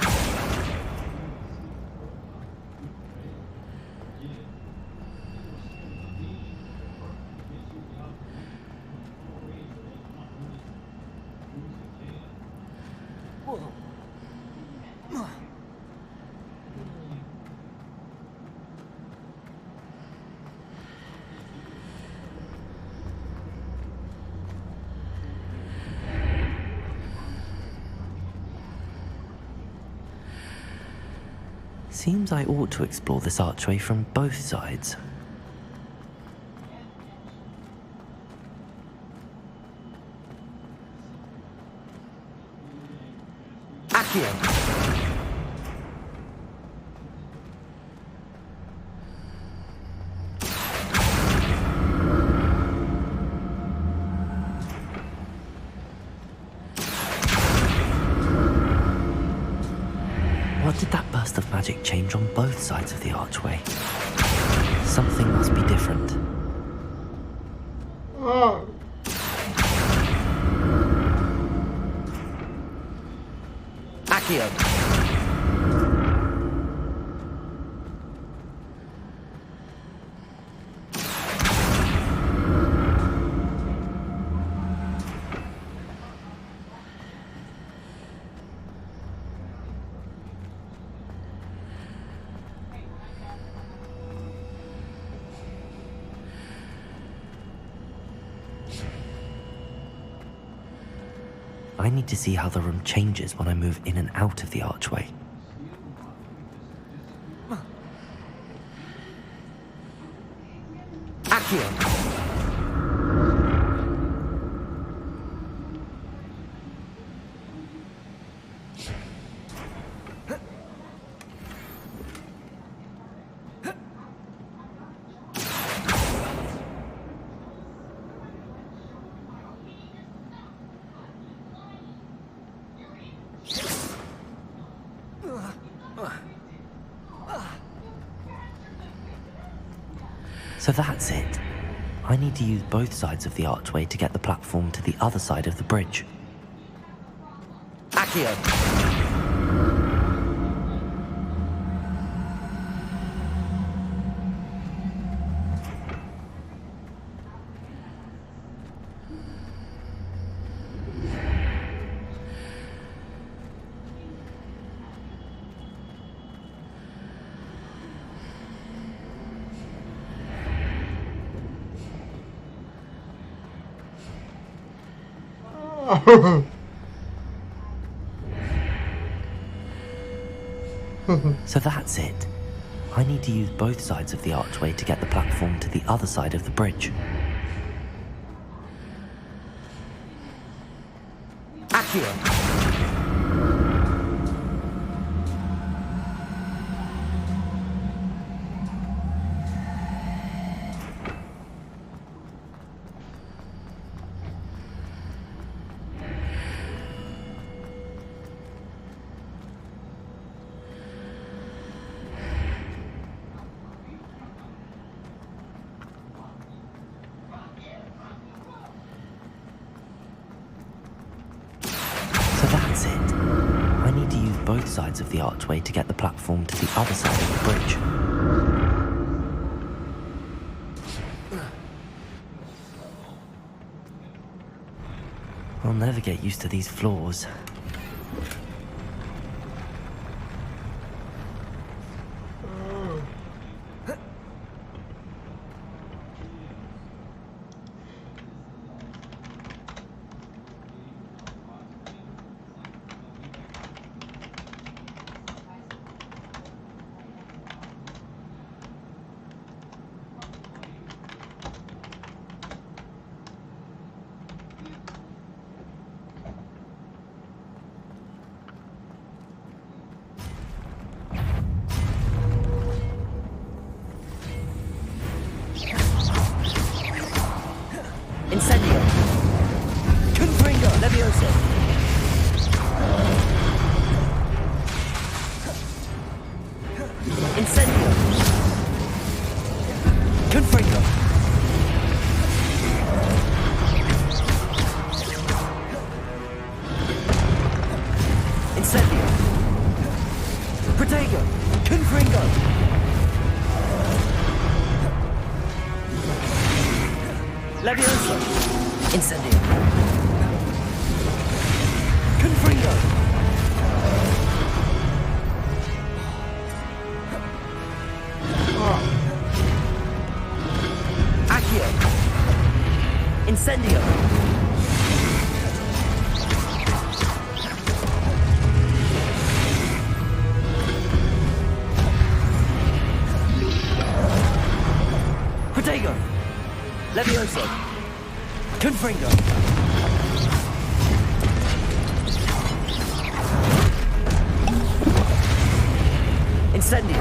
Seems I ought to explore this archway from both sides. Accio. What did that burst of magic change on both sides of the archway? Something must be different. Accio. I need to see how the room changes when I move in and out of the archway. Accio. So that's it. I need to use both sides of the archway to get the platform to the other side of the bridge. Accio. So that's it. I need to use both sides of the archway to get the platform to the other side of the bridge. Accio. So that's it. I need to use both sides of the archway to get the platform to the other side of the bridge. I'll never get used to these floors. Incendio. Confringo. Leviosa. Incendio. Confringo. Incendio. Protego. Confringo. Leviosa. Incendio. Confringo. Accio. Incendio. Protego. Leviosa. Confringo. Incendio.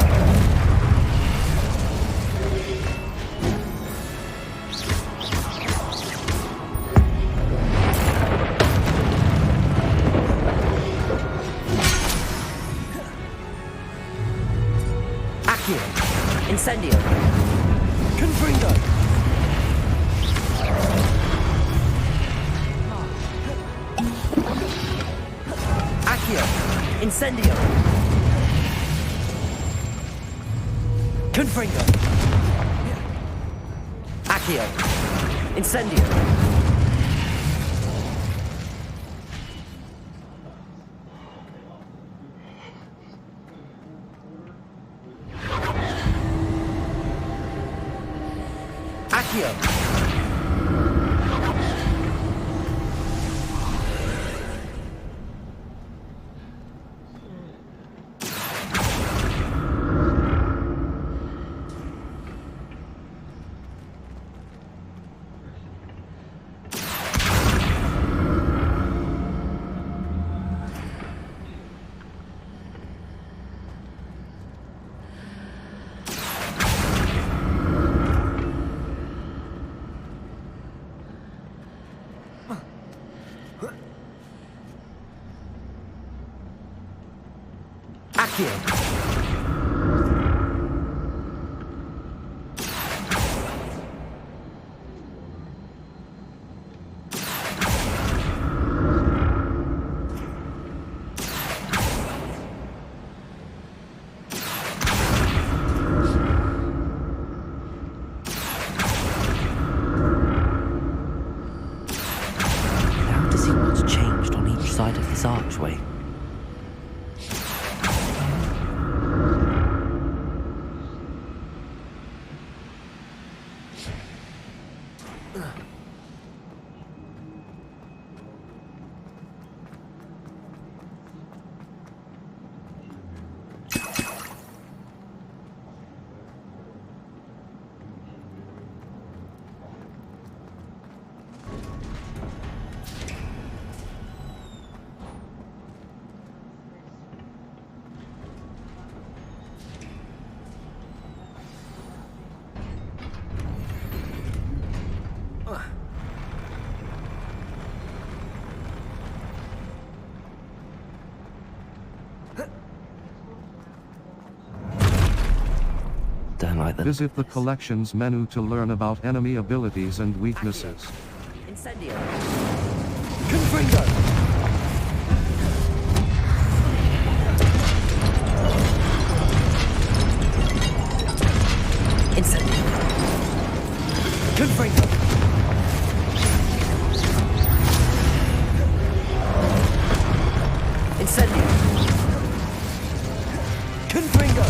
Accio. Incendio. Confringo. Accio. Incendio. Confringo. Accio. Incendio. Accio. Accio. Now to see what's changed on each side of this archway. Don't like them. Visit the collections menu to learn about enemy abilities and weaknesses. Incendio. Confringo. Incendio. Confringo. Incendio. Confringo.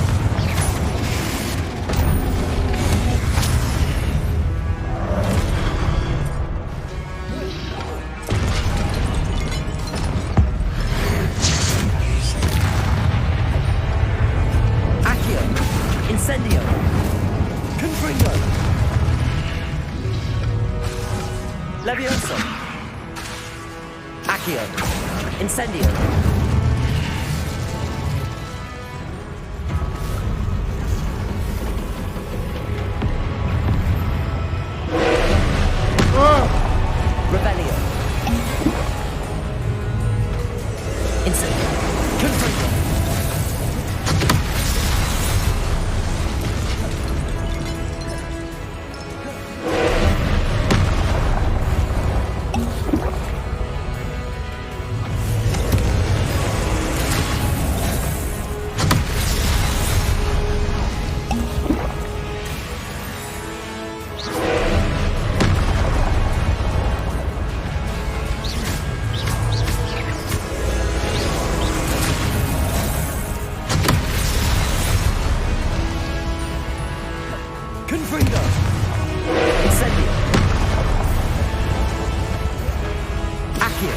Incendio! Confringo! Levioso! Accio! Incendio! Revelio! Incendio! Confringo! Confringo! Incendio! Accio!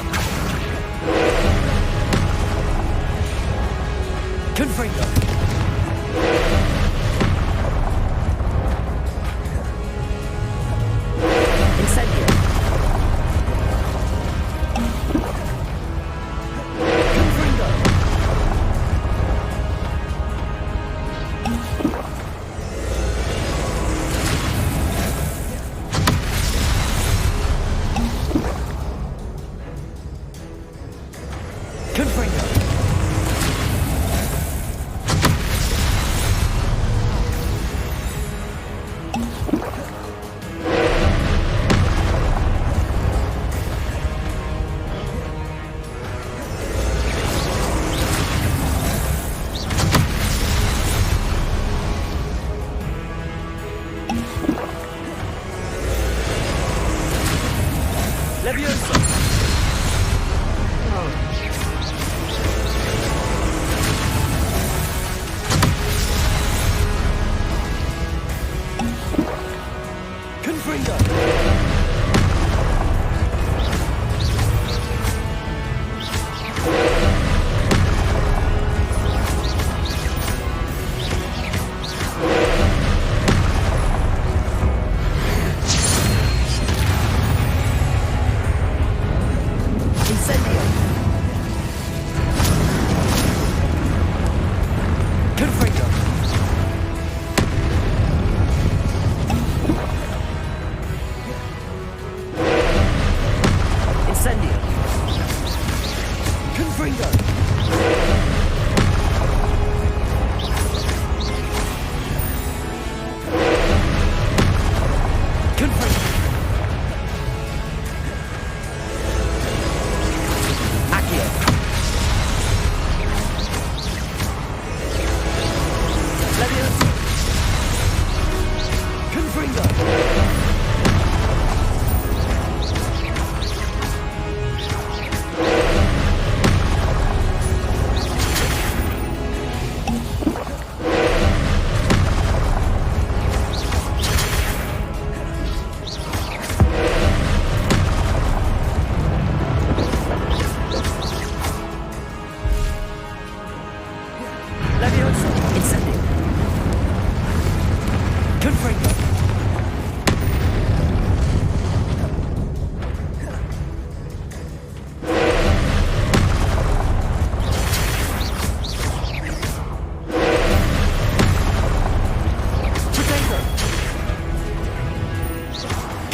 Confringo! Incendio! Confringo! Confringo! Levioso! Confringo! Incendio! Confringo!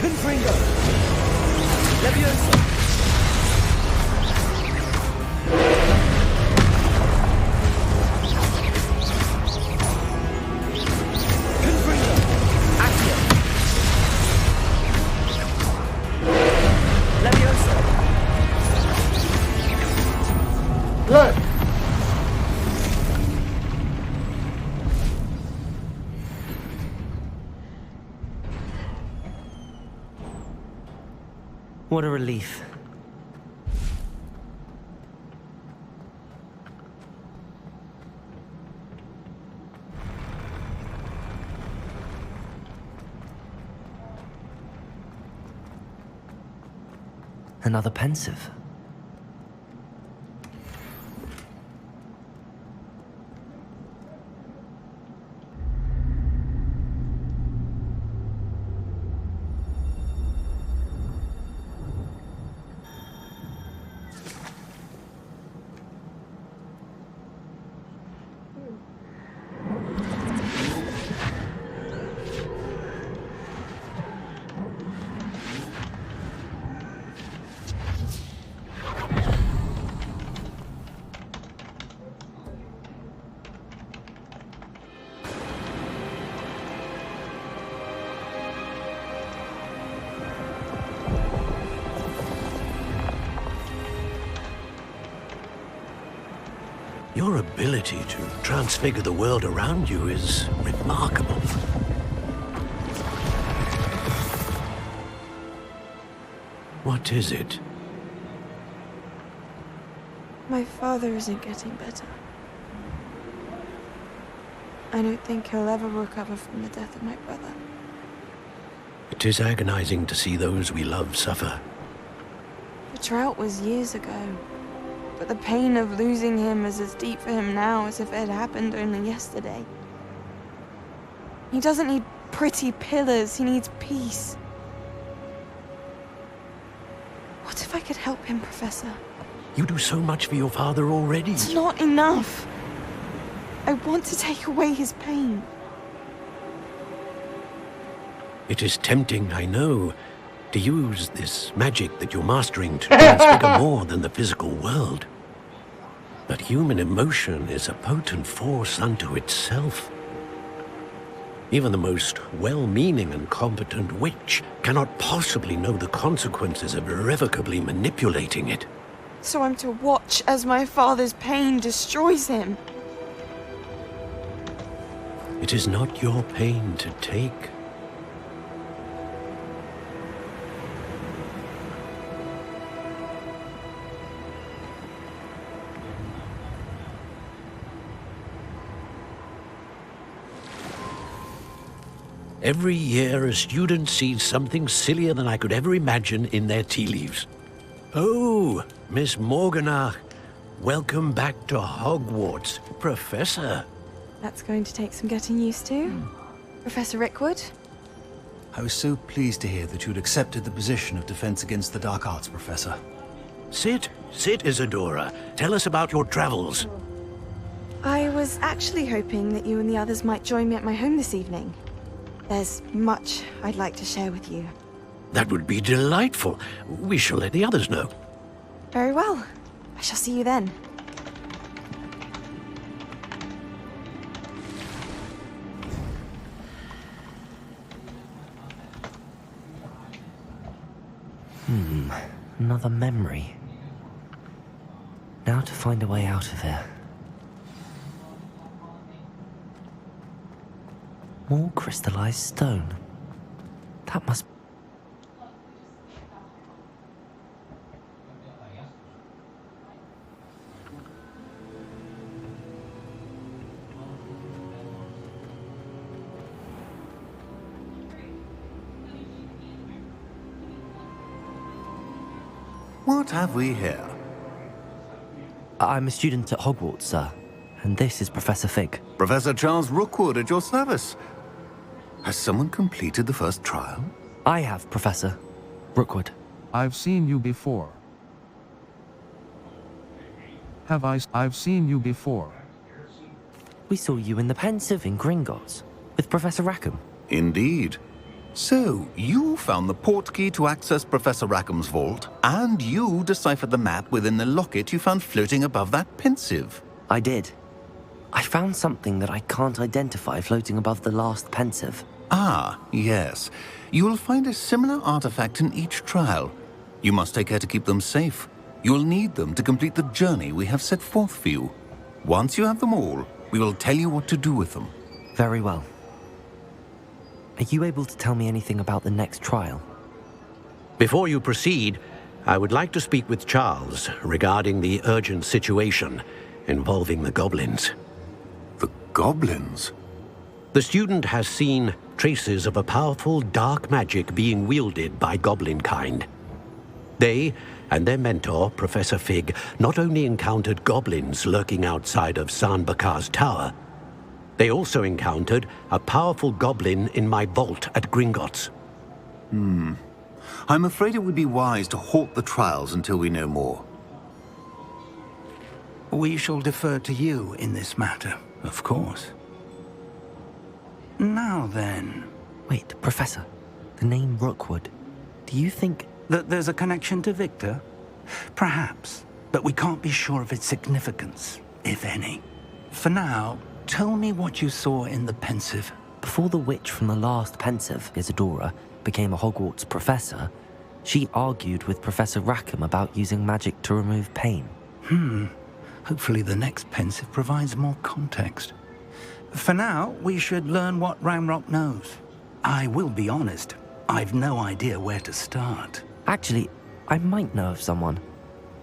Confringo! Leviosa! Confringo! Accio! Leviosa! Blood! What a relief. Another pensive. Your ability to transfigure the world around you is remarkable. What is it? My father isn't getting better. I don't think he'll ever recover from the death of my brother. It is agonizing to see those we love suffer. The drought was years ago, but the pain of losing him is as deep for him now as if it had happened only yesterday. He doesn't need pretty pillars, he needs peace. What if I could help him, Professor? You do so much for your father already. It's not enough. I want to take away his pain. It is tempting, I know, to use this magic that you're mastering to transfigure more than the physical world. But human emotion is a potent force unto itself. Even the most well-meaning and competent witch cannot possibly know the consequences of irrevocably manipulating it. So I'm to watch as my father's pain destroys him. It is not your pain to take. Every year, a student sees something sillier than I could ever imagine in their tea leaves. Oh, Miss Morganach, welcome back to Hogwarts, Professor. That's going to take some getting used to. Professor Rickwood? I was so pleased to hear that you'd accepted the position of Defense Against the Dark Arts, Professor. Sit, Isadora. Tell us about your travels. I was actually hoping that you and the others might join me at my home this evening. There's much I'd like to share with you. That would be delightful. We shall let the others know. Very well. I shall see you then. Another memory. Now to find a way out of here. More crystallized stone. That must... What have we here? I'm a student at Hogwarts, sir. And this is Professor Fig. Professor Charles Rookwood at your service. Has someone completed the first trial? I have, Professor Rookwood. I've seen you before. I've seen you before. We saw you in the pensive in Gringotts with Professor Rackham. Indeed. So, you found the port key to access Professor Rackham's vault, and you deciphered the map within the locket you found floating above that pensive. I did. I found something that I can't identify floating above the last pensive. Ah, yes. You will find a similar artifact in each trial. You must take care to keep them safe. You will need them to complete the journey we have set forth for you. Once you have them all, we will tell you what to do with them. Very well. Are you able to tell me anything about the next trial? Before you proceed, I would like to speak with Charles regarding the urgent situation involving the goblins. The goblins? The student has seen traces of a powerful dark magic being wielded by goblin kind. They and their mentor, Professor Fig, not only encountered goblins lurking outside of San Bakar's tower, they also encountered a powerful goblin in my vault at Gringotts. I'm afraid it would be wise to halt the trials until we know more. We shall defer to you in this matter, of course. Now then... Wait, Professor. The name Rookwood. Do you think... that there's a connection to Victor? Perhaps, but we can't be sure of its significance, if any. For now, tell me what you saw in the pensive. Before the witch from the last pensive, Isadora, became a Hogwarts professor, she argued with Professor Rackham about using magic to remove pain. Hopefully the next pensive provides more context. For now, we should learn what Ranrock knows. I will be honest, I've no idea where to start. Actually, I might know of someone.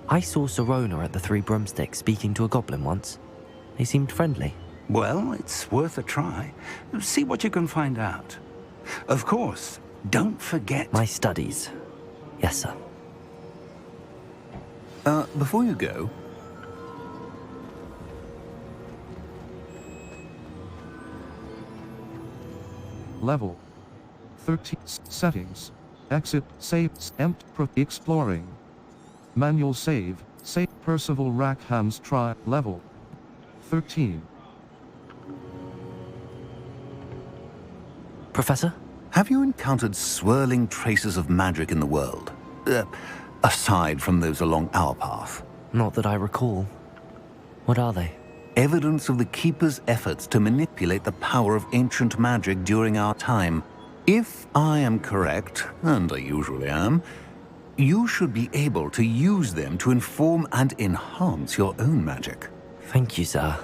I saw Serona at the Three Broomsticks speaking to a goblin once. They seemed friendly. Well, it's worth a try. See what you can find out. Of course, don't forget... My studies. Yes, sir. Before you go... Level 13. Settings. Exit. Save. Exploring. Manual save. Save. Percival Rackham's try. Level 13. Professor? Have you encountered swirling traces of magic in the world? Aside from those along our path? Not that I recall. What are they? Evidence of the Keeper's efforts to manipulate the power of ancient magic during our time. If I am correct, and I usually am, you should be able to use them to inform and enhance your own magic. Thank you, sir.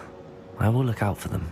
I will look out for them.